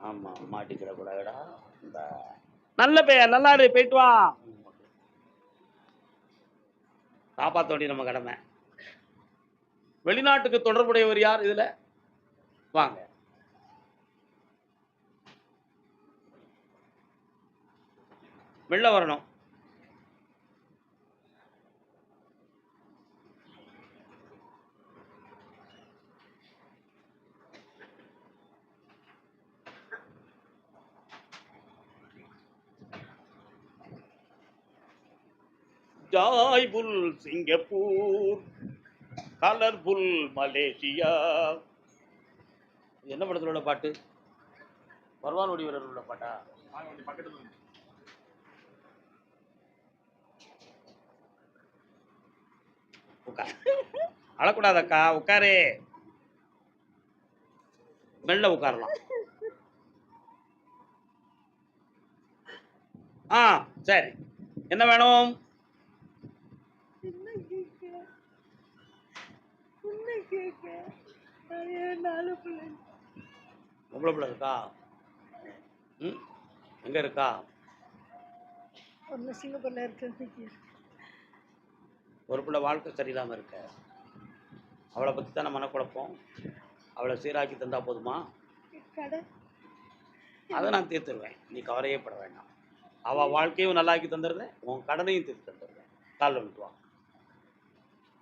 ஆமா, மாட்டிக்கிடக்கூடாதுடா. இந்த நல்ல பெயர், நல்லா இரு, போயிட்டு வா. காப்பாற்ற வேண்டிய நம்ம கடமை. வெளிநாட்டுக்கு தொடர்புடையவர் யார் இதுல? வாங்க. வெளில வரணும். ஜாய்புல் சிங்கப்பூர், கலர்புல் மலேசியா. என்ன படத்தில் உள்ள பாட்டு? பர்வானோடி வீரர் உள்ள பாட்டா? அழக்கூடாதக்கா, உட்காரு. மெல்ல உட்காரலாம். சரி, என்ன வேணும்? பொம்பளை பிள்ளை இருக்கா? எங்க இருக்கா? சிங்கப்பூர்ல இருக்கு. ஒரு பிள்ளை வாழ்க்கை சரியில்லாம இருக்க. அவளை பத்தி தானே மனக்குழப்பம். அவளை சீராக்கி தந்தா போதுமா? அதை நான் தீர்த்துருவேன், நீ கவலையே பட வேண்டாம். அவள் வாழ்க்கையும் நல்லாக்கி தந்துடுறேன், உன் கடனையும் தீர்த்து தந்துடுறேன். கால் வந்துட்டு வா.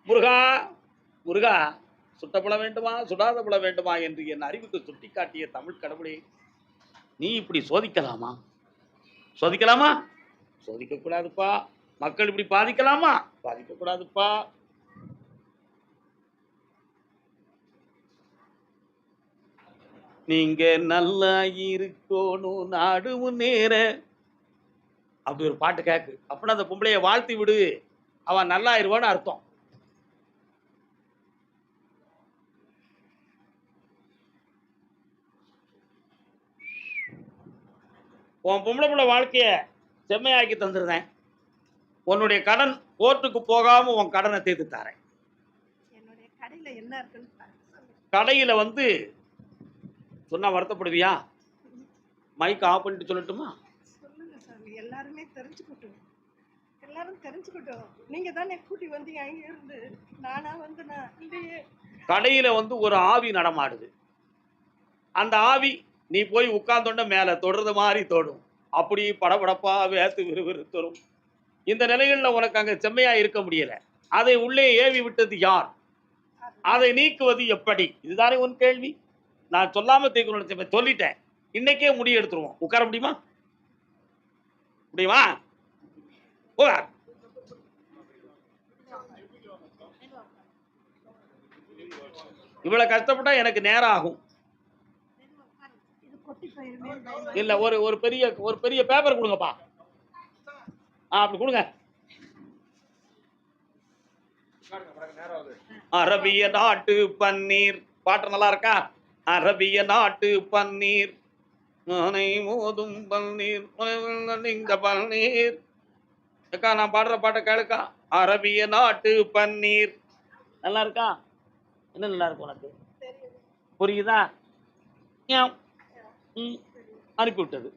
முருகா முருகா, சுட்டப்பட வேண்டுமா சுடாத பட வேண்டுமா என்று என் அறிவுக்கு சுட்டி காட்டிய தமிழ் கடவுளே, நீ இப்படி சோதிக்கலாமா? சோதிக்கலாமா? சோதிக்க கூடாதுப்பா. மக்கள் இப்படி பாதிக்கலாமா? பாதிக்க கூடாதுப்பா. நீங்க நல்லா இருக்கணும் நாடு முன்னேற, அப்படி ஒரு பாட்டு கேக்கு. அப்படின்னா அந்த பொம்பளைய வாழ்த்தி விடு, அவன் நல்லா இருவான்னு அர்த்தம். உன் பொம்பளை பிள்ளை வாழ்க்கையை செம்மையாக்கி தந்துருந்தேன். உன்னுடைய கடன் கோர்ட்டுக்கு போகாம உன் கடனை தீர்த்து தரேன். என்னுடைய கடையில என்ன இருக்குன்னு சொல்லுங்க. கடையில வந்து சொன்னா வருத்தப்படுவியா? மைக் ஆஃப் பண்ணிட்டு சொல்லட்டுமா? சொல்லுங்க சாமி, எல்லாருமே தெரிஞ்சுக்கட்டும். எல்லாரும் தெரிஞ்சுக்கட்டும். நீங்க தானே கூட்டி வந்தீங்க அங்க இருந்து. நானா வந்து நான் இல்லையே. கடையில வந்து ஒரு ஆவி நடமாடுது. அந்த ஆவி நீ போய் உட்கார்ந்தோண்ட மேல தொடுறது மாதிரி தொடும். அப்படி படபடப்பா வேத்து விறுவிறு தரும். இந்த நிலைகளில் உனக்கு அங்க செம்மையா இருக்க முடியல. அதை உள்ளே ஏவி விட்டது யார்? அதை நீக்குவது எப்படி? இதுதானே உன் கேள்வி. நான் சொல்லாம தீர்க்கணும் சொல்லிட்டேன். இன்னைக்கே முடிவு எடுத்துருவோம். உட்கார முடியுமா? முடியுமா? உட்கார். இவ்வளவு கஷ்டப்பட்டா எனக்கு நேரம் ஆகும். இது கொட்டி போயிருமே. இல்ல ஒரு பெரிய பேப்பர் கொடுங்கப்பா. அப்படி கொடுங்க. அரபிய நாட்டு பன்னீர் பாட்டு நல்லா இருக்கா? அரபிய நாட்டு பன்னீர் மோதும் பன்னீர் இந்த பன்னீர். அக்கா நான் பாடுற பாட்டை கேளுக்கா. அரபிய நாட்டு பன்னீர் நல்லா இருக்கா? என்ன நல்லா இருக்கும் உனக்கு? புரியுதா? அனுப்பி விட்டது.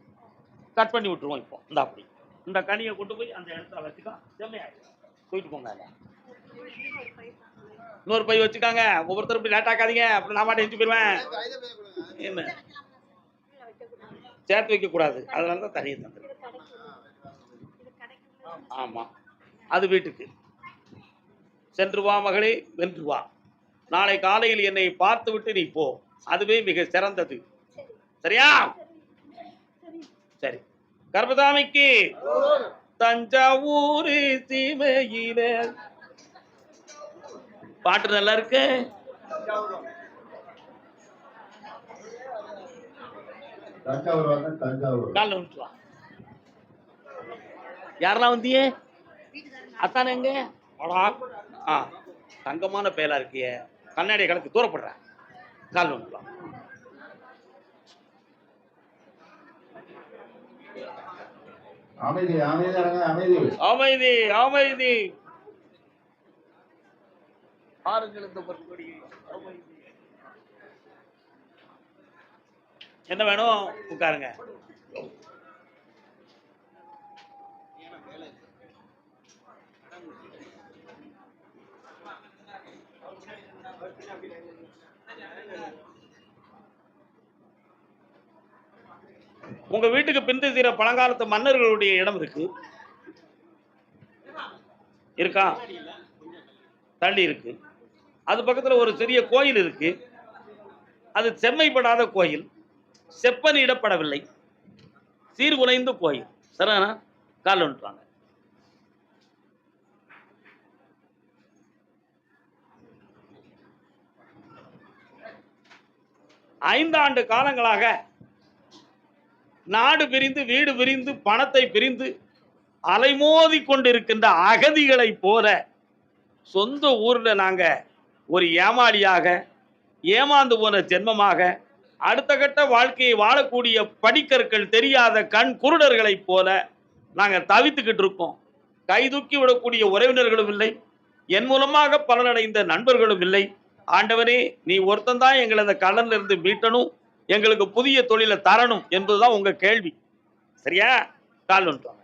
கட் பண்ணி விட்டுருவோம். இப்போ இந்த அப்படி இந்த கனியை கொண்டு போய் அந்த இடத்துல வச்சுக்கா. செம்மையாயிடும். போயிட்டு போங்க. இன்னொரு பை வச்சுக்காங்க. ஒவ்வொருத்தரும் இப்படி லேட்டாக்காதீங்க. அப்படி நான் மாட்டேன் போயிடுவேன். என்ன சேர்த்து வைக்க கூடாது. அதனால தான் தனியை தந்துடும். ஆமா, அது வீட்டுக்கு. சென்று வா மகளே, வென்று வா. நாளை காலையில் என்னை பார்த்து விட்டு நீ போ. அதுவே மிக சிறந்தது. சரியா? சரி. கர்பதாமிக்கு தஞ்சாவூர் சீமையில பாட்டு நல்லா இருக்கு. யாரெல்லாம் வந்தியே? அத்தான எங்க? தங்கமான பேலா இருக்கிய. கண்ணாடிய கலக்கு தூரப்படுற. கால் வந்துக்கலாம். அமைதி அமைதி அமைதி அமைதி. ஆறுங்கள் இந்த பொறுப்படி. என்ன வேணும்? உட்காருங்க. உங்க வீட்டுக்கு பின்திசைற பழங்காலத்து மன்னர்களுடைய இடம் இருக்கு. இருக்கா? தள்ளி இருக்கு. அது பக்கத்துல ஒரு சிறிய கோயில் இருக்கு. அது செம்மைப்படாத கோயில். செப்பனிடப்படவில்லை. சீர்குலைந்த கோயில். சரிதானா? கால் வந்துட்டாங்க. ஐந்தாண்டு காலங்களாக நாடு பிரிந்து வீடு பிரிந்து பணத்தை பிரிந்து அலைமோதி கொண்டிருக்கின்ற அகதிகளை போல சொந்த ஊர்ல நாங்க ஒரு ஏமாளியாக ஏமாந்து போன ஜென்மமாக அடுத்த கட்ட வாழ்க்கையை வாழக்கூடிய படிக்கற்கள் தெரியாத கண் குருடர்களை போல நாங்க தவித்துக்கிட்டு இருக்கோம். கைதூக்கி விடக்கூடிய உறவினர்களும் இல்லை. என் மூலமாக பலனடைந்த நண்பர்களும் இல்லை. ஆண்டவனே, நீ ஒருத்தந்தான் எங்களை அந்த கடன்ல இருந்து மீட்டணும், எங்களுக்கு புதிய தொழிலை தரணும் என்பதுதான் உங்க கேள்வி. சரியா? கால் வந்துட்டோம்.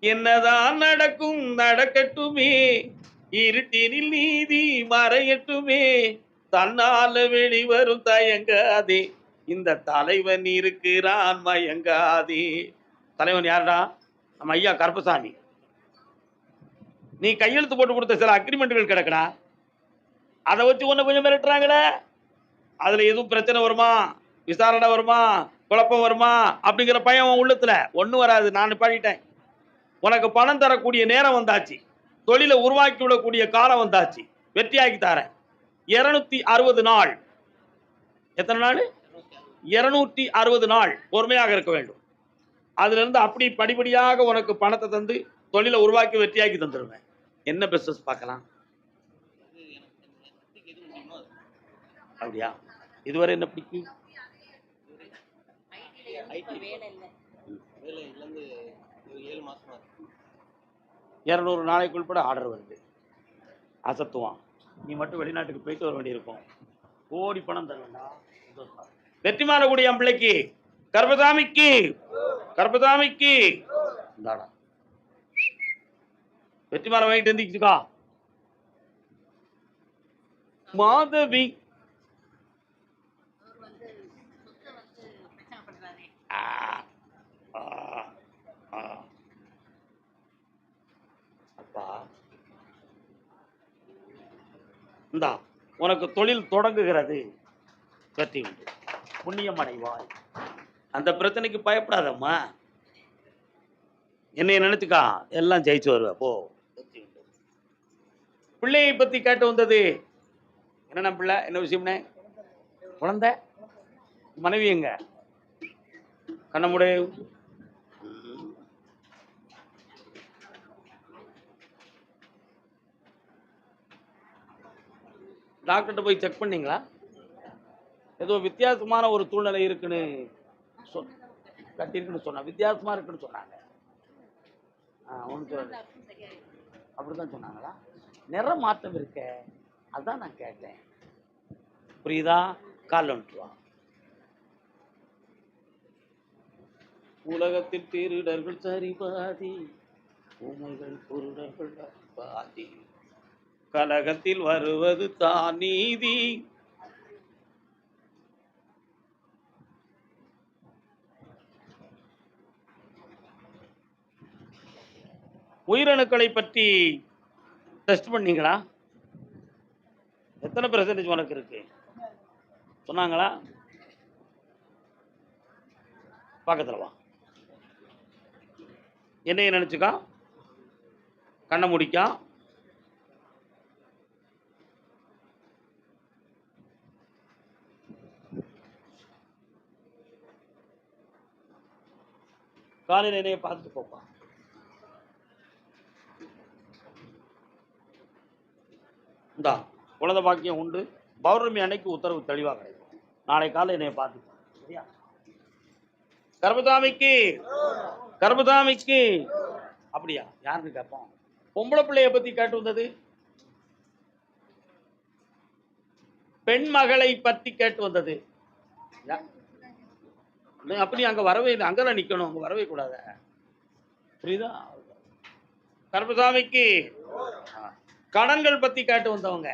என்னதான் நடக்கும் நடக்கட்டுமே, இருட்டினில் நீதி மறையட்டுமே, தன்னால வெளிவரும் தயங்காதே, இந்த தலைவன் இருக்கிறான் மயங்காதே. தலைவன் யாருடா? நம்ம ஐயா கருப்பசாமி. நீ கையெழுத்து போட்டு கொடுத்த சில அக்ரிமெண்ட்டுகள் கிடக்குடா. அதை வச்சு ஒன்று கொஞ்சம் மிரட்டுறாங்களே. அதுல எதுவும் பிரச்சனை வருமா, விசாரணை வருமா, குழப்பம் வருமா அப்படிங்கிற பயம் உள்ளத்துல ஒன்றும் வராது. நான் பாடிட்டேன். உனக்கு பணம் தரக்கூடிய நேரம் வந்தாச்சு. தொழிலை உருவாக்கி விடக்கூடிய காலம் வந்தாச்சு. வெற்றியாக்கி தரேன். 260 நாள். எத்தனை நாள்? 260 நாள் பொறுமையாக இருக்க வேண்டும். அதுல இருந்து அப்படி படிப்படியாக உனக்கு பணத்தை தந்து தொழிலை உருவாக்கி வெற்றியாக்கி தந்துடுவேன். என்ன பிசினஸ் பார்க்கலாம்? அப்படியா? இதுவரை என்ன பிடிக்கும்? வேலை இழந்து ஒரு 7 மாசமா இருக்கு. 200 நாளைக்குள் கூட ஆர்டர் வருது, அசத்துவான். நீ மட்டும் வெளிநாட்டுக்கு போயிட்டு வர வேண்டியிருக்கும், கோடி பணம் தர வேண்டாம். வெற்றி மாறக்கூடிய என் பிள்ளைக்கு, கர்பதாமிக்கு கர்பதாமிக்கு இந்தாடா வெற்றி மாற வாங்கிட்டு வந்துச்சுக்கா. மாதவி ஆ, ஆ, ஆ. அப்பா இந்தா உனக்கு தொழில் தொடங்குகிறது, வெற்றி உண்டு, புண்ணியம் அடைவாய். அந்த பிரச்சனைக்கு பயப்படாதம்மா, என்னைய நினைச்சுக்கா, எல்லாம் ஜெயிச்சு வருவ போ. வெற்றி உண்டு. பிள்ளையை பத்தி கேட்டு வந்தது என்ன பிள்ளை, என்ன விஷயம்னே? குழந்தை, மனைவி எங்க? கண்ணமுடைய டாக்டர்கிட்ட போய் செக் பண்ணீங்களா? ஏதோ வித்தியாசமான ஒரு சூழ்நிலை இருக்குன்னு கட்டிருக்குன்னு சொன்னா, வித்தியாசமா இருக்குன்னு சொன்னாங்க. அப்படிதான் சொன்னாங்களா? நிற மாற்றம் இருக்க, அதான் நான் கேட்டேன். புரியுதா? கால் வந்துட்டுவா. உலகத்தில் திருடர்கள் சரிபாதி, உமைகள் குருடர்கள் பாதி, கலகத்தில் வருவது தான் நீதி. உயிரணுக்களை பற்றி டெஸ்ட் பண்ணீங்களா? எத்தனை பெர்சன்டேஜ் உனக்கு இருக்கு சொன்னாங்களா? பக்கத்துல வா, என்னைய நினைச்சுக்கா, கண்ணை முடிக்கா. காலையில் என்னைய பார்த்துட்டு போப்பா. இந்தா குழந்தை பாக்கியம் உண்டு, பௌர்ணமி அன்னைக்கு உத்தரவு தெளிவாக கிடைக்கும். நாளை காலை என்னைய பார்த்துப்பா, சரியா? கர்பதாமிக்கு கர்பதாமிக்கு. அப்படியா? யாருன்னு கேட்போம். பொம்பளை பிள்ளைய பத்தி கேட்டு வந்தது, பெண் மகளை பத்தி கேட்டு வந்தது. அப்படி அங்க வரவே இல்லை, அங்கதான் நிக்கணும், அங்க வரவே கூடாத. புரியுதா? கர்பதாமிக்கு. கடன்கள் பத்தி கேட்டு வந்தவங்க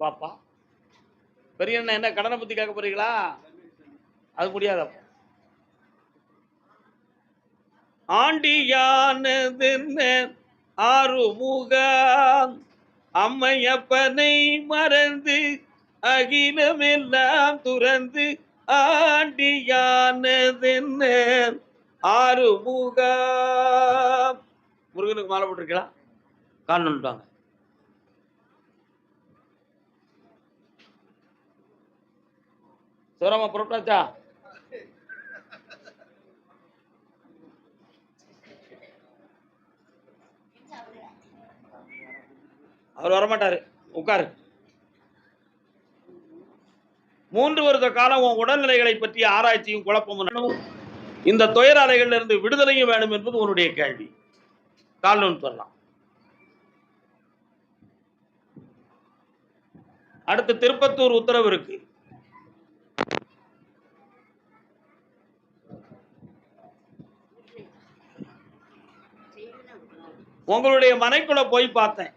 பாப்பா. பெரிய என்ன கடனை பத்தி கேட்க போறீங்களா? அது முடியாத. ஆண்டியானது ஆறுமுகம், அம்மையப்பனை மறந்து அகிலமெல்லாம் துறந்து, ஆண்டியானது ஆறுமுகம். முருகனுக்கு மாலை போட்டிருக்கலாம், காணொன்ட்டாங்க. சிவராமா புறப்பட்டாச்சா? அவர் வரமாட்டாரு, உட்காரு. 3 வருட காலம் உன் உடல்நிலைகளை பற்றிய ஆராய்ச்சியும் குழப்பமும், இந்த துயர அலைகளில் இருந்து விடுதலையும் வேணும் என்பது உன்னுடைய கேள்வி. கால்னு சொல்லலாம். அடுத்து திருப்பத்தூர் உத்தரவு இருக்கு. உங்களுடைய மனைக்குள்ள போய் பார்த்தேன்.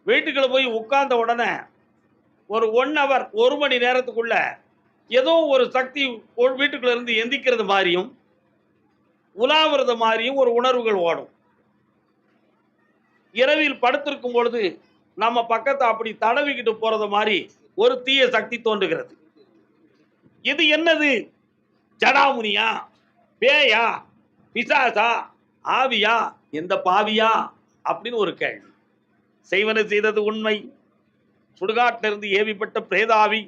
வீட்டுக்குள்ள போய் உட்கார்ந்த உடனே ஒரு 1 hour 1 மணி நேரத்துக்குள்ள ஏதோ ஒரு சக்தி வீட்டுக்குள்ள இருந்து எந்திக்கிறது மாதிரியும் உலாவுறது மாதிரியும் ஒரு உணர்வுகள் ஓடும். இரவில் படுத்திருக்கும் பொழுது நம்ம பக்கத்தை அப்படி தடவிக்கிட்டு போறது மாதிரி ஒரு தீய சக்தி தோன்றுகிறது. இது என்னது? ஜடாமுனியா, பேயா, பிசாசா, ஆவியா, எந்த பாவியா அப்படின்னு ஒரு கேள்வி. செய்வன செய்தது உண்மை, சுடுகாட்டிலிருந்து ஏவிப்பட்ட பிரேதாவி.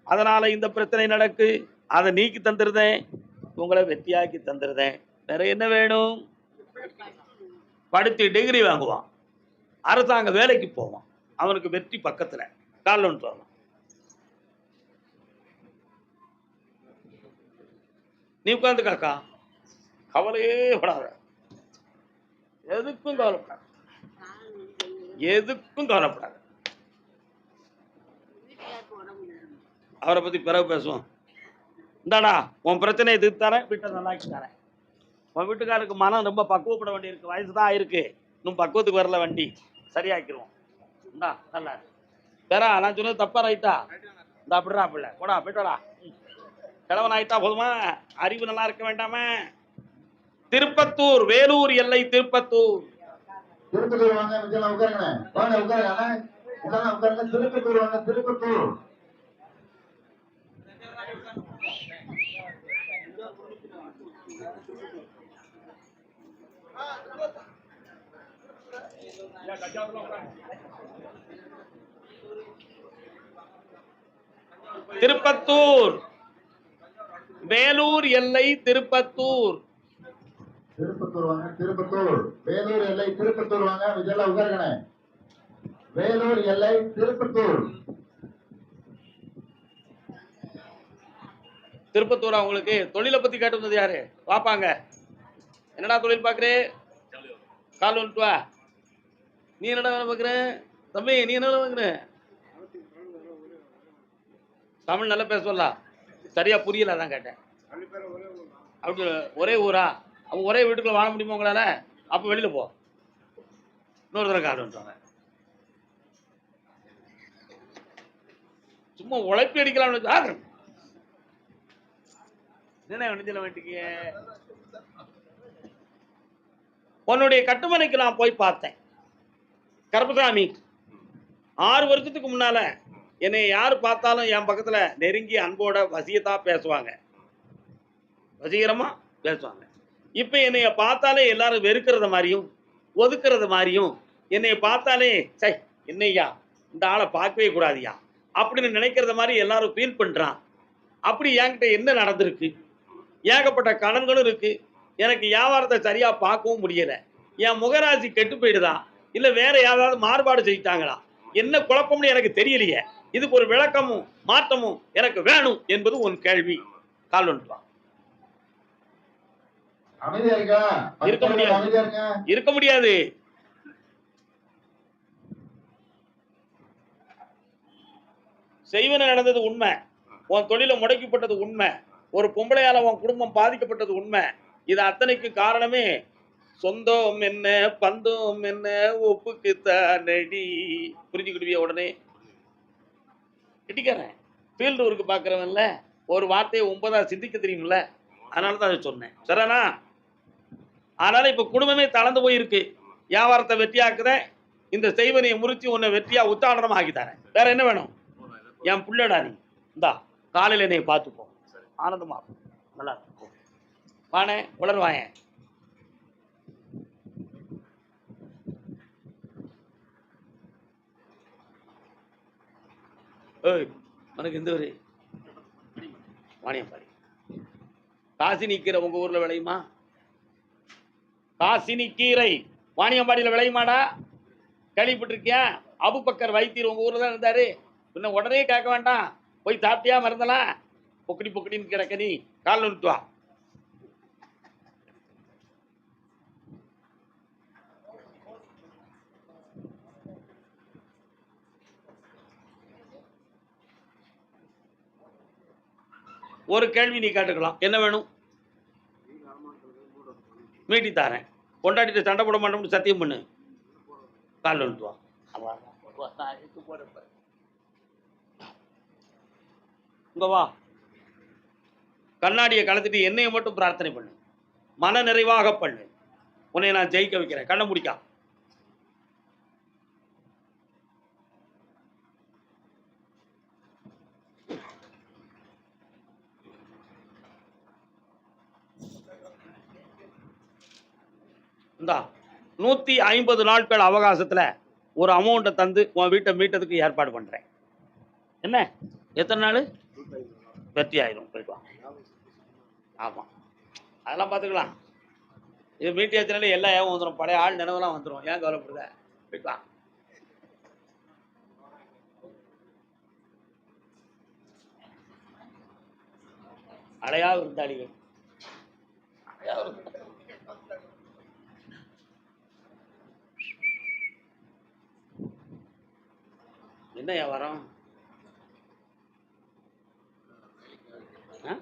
அதனால இந்த பிரச்சனை நடக்கு. அதை நீக்கி தந்துருதேன், உங்களை வெற்றியாக்கி தந்துருதேன். வேற என்ன வேணும்? படித்து டிகிரி வாங்குவான், அரசாங்க வேலைக்கு போவான், அவனுக்கு வெற்றி பக்கத்துல. கால் ஒன்று சொல்லலாம். நீ உட்காந்து காக்கா, கவலையே படாத, எதுக்கும் கவலைப்படாத, எதுக்கும் கவலைப்படாத. அவரை பத்தி பிறகு பேசுவோம். இந்தாடா உன் பிரச்சனையை தீர்த்து தரேன், வீட்டை நல்லாக்கி தரேன். உன் வீட்டுக்காருக்கு மனம் ரொம்ப பக்குவப்பட வேண்டியிருக்கு, வயசு தான் ஆயிருக்கு, இன்னும் பக்குவத்துக்கு வரல, வண்டி சரியாக்கிடுவோம். இந்தா நல்லா வேற நான் சொன்னது தப்பா ரைட்டா? இந்த அப்படிடா பிள்ளை போடா போயிட்டோடா. கிழவன் ஆயிட்டா போதுமா? அறிவு நல்லா இருக்க வேண்டாமே? திருப்பத்தூர், வேலூர் எல்லை திருப்பத்தூர். திருப்பத்தூர் வாங்க, இதெல்லாம் உட்காருங்க, வாங்க உட்காருங்க, இதெல்லாம் உட்காருங்க. திருப்பத்தூர் வாங்க, திருப்பத்தூர். திருப்பத்தூர், வேலூர் எல்லை திருப்பத்தூர். திருப்பத்தூர் வாங்க, திருப்பத்தூர். வேலூர் எல்லை திருப்பத்தூர் வாங்க, இதெல்லாம் உட்காருங்க. வேலூர் எல்லை திருப்பத்தூர். திருப்பத்தூர். அவங்களுக்கு தொழிலை பத்தி கேட்டு வந்தது யாரு? பாப்பாங்க. என்னடா தொழில் பாக்குறே? கால் வந்துட்டு வா. நீ என்னடா வேலை பாக்குற தம்பி? நீ என்ன வேலை பாக்குற? தமிழ் நல்லா பேசலாம், சரியா புரியல, அதான் கேட்டேன். அப்படி ஒரே ஊரா? அவங்க ஒரே வீட்டுக்குள்ள வாழ முடியுமா உங்களால? அப்ப வெளியில போ, இன்னொரு தடவை கால் வந்துட்டாங்க. சும்மா உழைப்பு அடிக்கலாம். என்ன வண்டியில வேண்டிய உன்னுடைய கட்டுமனைக்கு நான் போய் பார்த்தேன். கருப்பசாமி 6 வருஷத்துக்கு முன்னால என்னை யார் பார்த்தாலும் என் பக்கத்துல நெருங்கி அன்போட வசியத்தான் பேசுவாங்க, வசீகரமா பேசுவாங்க. இப்ப என்னைய பார்த்தாலே எல்லாரும் வெறுக்கிறத மாதிரியும் ஒதுக்குறது மாதிரியும், என்னைய பார்த்தாலே சை என்னையா இந்த ஆளை பார்க்கவே கூடாதியா அப்படின்னு நினைக்கிறத மாதிரி எல்லாரும் ஃபீல் பண்றான். அப்படி என்கிட்ட என்ன நடந்திருக்கு? ஏகப்பட்ட கடன்களும் இருக்கு, எனக்கு வியாபாரத்தை சரியா பார்க்கவும் முடியல. என் முகராசி கெட்டு போயிடுதா, இல்ல வேற யாராவது மாறுபாடு செய்யிட்டாங்களா, என்ன குழப்பம்னு எனக்கு தெரியலையே. இதுக்கு ஒரு விளக்கமும் மாற்றமும் எனக்கு வேணும் என்பது உன் கேள்வி. கால் வந்துட்டு வா. அமைதியா இருக்கா? இருக்க முடியாது, இருக்க முடியாது. செய்வன நடந்தது உண்மை, உன் தொழில முடக்கப்பட்டது உண்மை, ஒரு பொம்பளையால உன் குடும்பம் பாதிக்கப்பட்டது உண்மை. இது அத்தனைக்கு காரணமே சொந்தம் என்ன பந்தம் என்ன ஒப்புக்குத்தானடி. புரிஞ்சுக்கிடுவிய உடனே கிட்டிக்கிறேன். ஃபீல்டு ஒர்க்கு பார்க்குறவன்ல ஒரு வார்த்தையை 9ஆ சிந்திக்க தெரியும்ல, அதனால தான் அதை சொன்னேன். சரிண்ணா? அதனால இப்போ குடும்பமே தளர்ந்து போயிருக்கு. வியாபாரத்தை வெற்றியாக்குறேன், இந்த செய்வனையை முறிச்சு உன்னை வெற்றியா உத்தாரணமா ஆக்கித்தாரேன். வேற என்ன வேணும்? என் புள்ளடா நீ, இந்தா காலையில் என்னை பார்த்துப்போம், ஆனந்தமா நல்லா இருக்கும். வானே உளர்வாயன். ஏய் உனக்கு எந்த ஒரு வாணியம்பாடி காசினி கீரை உங்க ஊர்ல விளையுமா? காசினி கீரை வாணியம்பாடியில் விளையுமாடா? கேள்விப்பட்டிருக்கியா? அபுபக்கர் வைத்தியர் உங்க ஊர்ல தான் இருந்தாரு. இன்னும் உடனே கேட்க வேண்டாம், போய் சாப்பிட்டியா மறந்தலாம், பொக்கடி பொக்கடின்னு கிடக்க நீ. கால் நிறுத்து வா. ஒரு கேள்வி நீ கேட்டுக்கலாம், என்ன வேணும்? மீட்டி தாரேன், கொண்டாடிட்டு சண்டை போட மாட்டோம்னு சத்தியம் பண்ணு. கால் நிறுத்து வா. இங்க வா. கண்ணாடியை கலந்துட்டு என்னைய மட்டும் பிரார்த்தனை பண்ணு, மன நிறைவாக பண்ணு, உன்னை நான் ஜெயிக்க வைக்கிறேன். கண்ணை முடிக்கா. இந்தா 150 நாட்கள் அவகாசத்துல ஒரு அமௌண்ட்டை தந்து உன் வீட்டை மீட்டதுக்கு ஏற்பாடு பண்றேன். என்ன எத்தனை நாள்? வெற்றி ஆயிரும். போயிட்டு வா. ஆமா அதெல்லாம் பார்த்துக்கலாம். இது மீட்டியாச்சுனாலே எல்லாம் ஏன் வந்துடும், பழைய ஆள் நினைவெல்லாம் வந்துடும். ஏன் கவலைப்படுத? போயிட்டு வா. அலையா விருந்தாளிகள் என்ன வியாபாரம்? ஆ?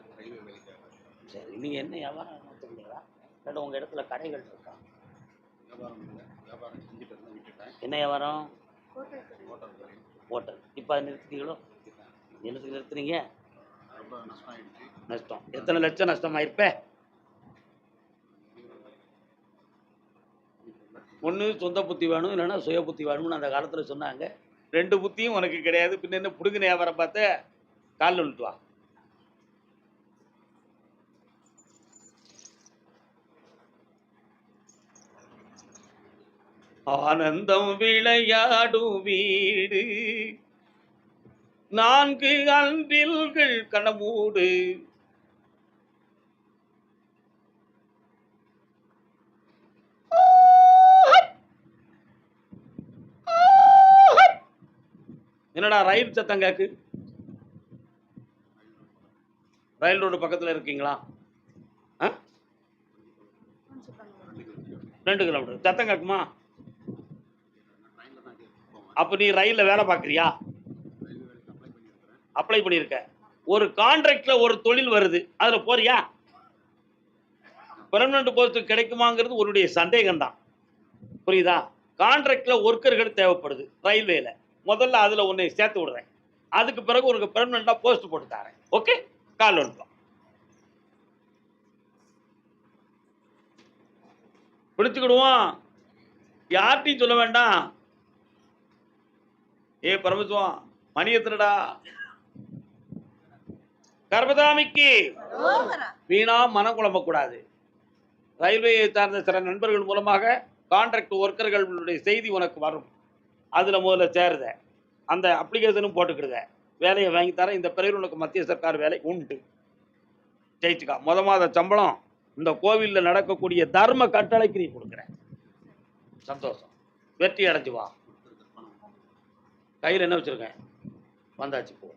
சரி, நீங்க என்ன வியாபாரம் நடத்துறீங்களா? இல்லை உங்க இடத்துல கடைகள் இருக்கா? என்ன வியாபாரம்? ஹோட்டல். இப்போ அதை நிறுத்திட்டீங்களோ? என்னத்துக்கு நிறுத்துறீங்க? நஷ்டம். எத்தனை லட்சம் நஷ்டமாயிருப்ப? ஒன்று சொந்த புத்தி வேணும், இல்லைன்னா சுய புத்தி வேணும்னு அந்த காலத்தில் சொன்னாங்க. 2 புத்தியும் உனக்கு கிடையாது. பின்ன என்ன புடுங்கின வியாபாரம் பார்த்த காலில் விழுட்டு வா. ஆனந்தம் விளையாடும் வீடு 4 அன்பில்கள் கணமூடு. என்னடா ரயில் சத்தம் கேக்கு? ரயில் ரோடு பக்கத்தில் இருக்கீங்களா? 2 கிலோமீட்டர் சத்தம் கேட்குமா? அப்போ நீ ரயிலில் வேலை பார்க்குறியா? அப்ளை பண்ணியிருக்க. ஒரு கான்ட்ராக்ட்ல ஒரு தொழில் வருது, அதில் போறியா? பெர்மனன்ட் போஸ்ட் கிடைக்குமாங்கிறது உன்னுடைய சந்தேகம் தான். புரியுதா? கான்ட்ராக்ட்ல ஒர்க்கர்கள் தேவைப்படுது ரயில்வேல. முதல்ல அதில் உன்னை சேர்த்து விடுறேன். அதுக்கு பிறகு உனக்கு பெர்மனண்டாக போஸ்ட் போட்டு தரேன். ஓகே? கால் ஒன்றும் பிடிச்சுக்கிடுவோம். யார்ட்டையும் சொல்ல வேண்டாம். ஏ பரமசிவம், மணி எத்தனடா? கர்மதாமிக்கு வீணா மனம் குழம்பக்கூடாது. ரயில்வேயை சார்ந்த சில நண்பர்கள் மூலமாக கான்ட்ராக்ட் ஒர்க்கர்களுடைய செய்தி உனக்கு வரும். அதில் முதல்ல சேருத, அந்த அப்ளிகேஷனும் போட்டுக்கிடுத, வேலையை வாங்கி தர. இந்த பிறகு உனக்கு மத்திய சர்க்கார் வேலை உண்டு. ஜெயிச்சுக்கா. மாத சம்பளம் இந்த கோவிலில் நடக்கக்கூடிய தர்ம கட்டளைக்கு நீ கொடுக்குற. சந்தோஷம். வெற்றி அடைஞ்சு வா. கையில் என்ன வச்சுருக்கேன்? வந்தாச்சு போ.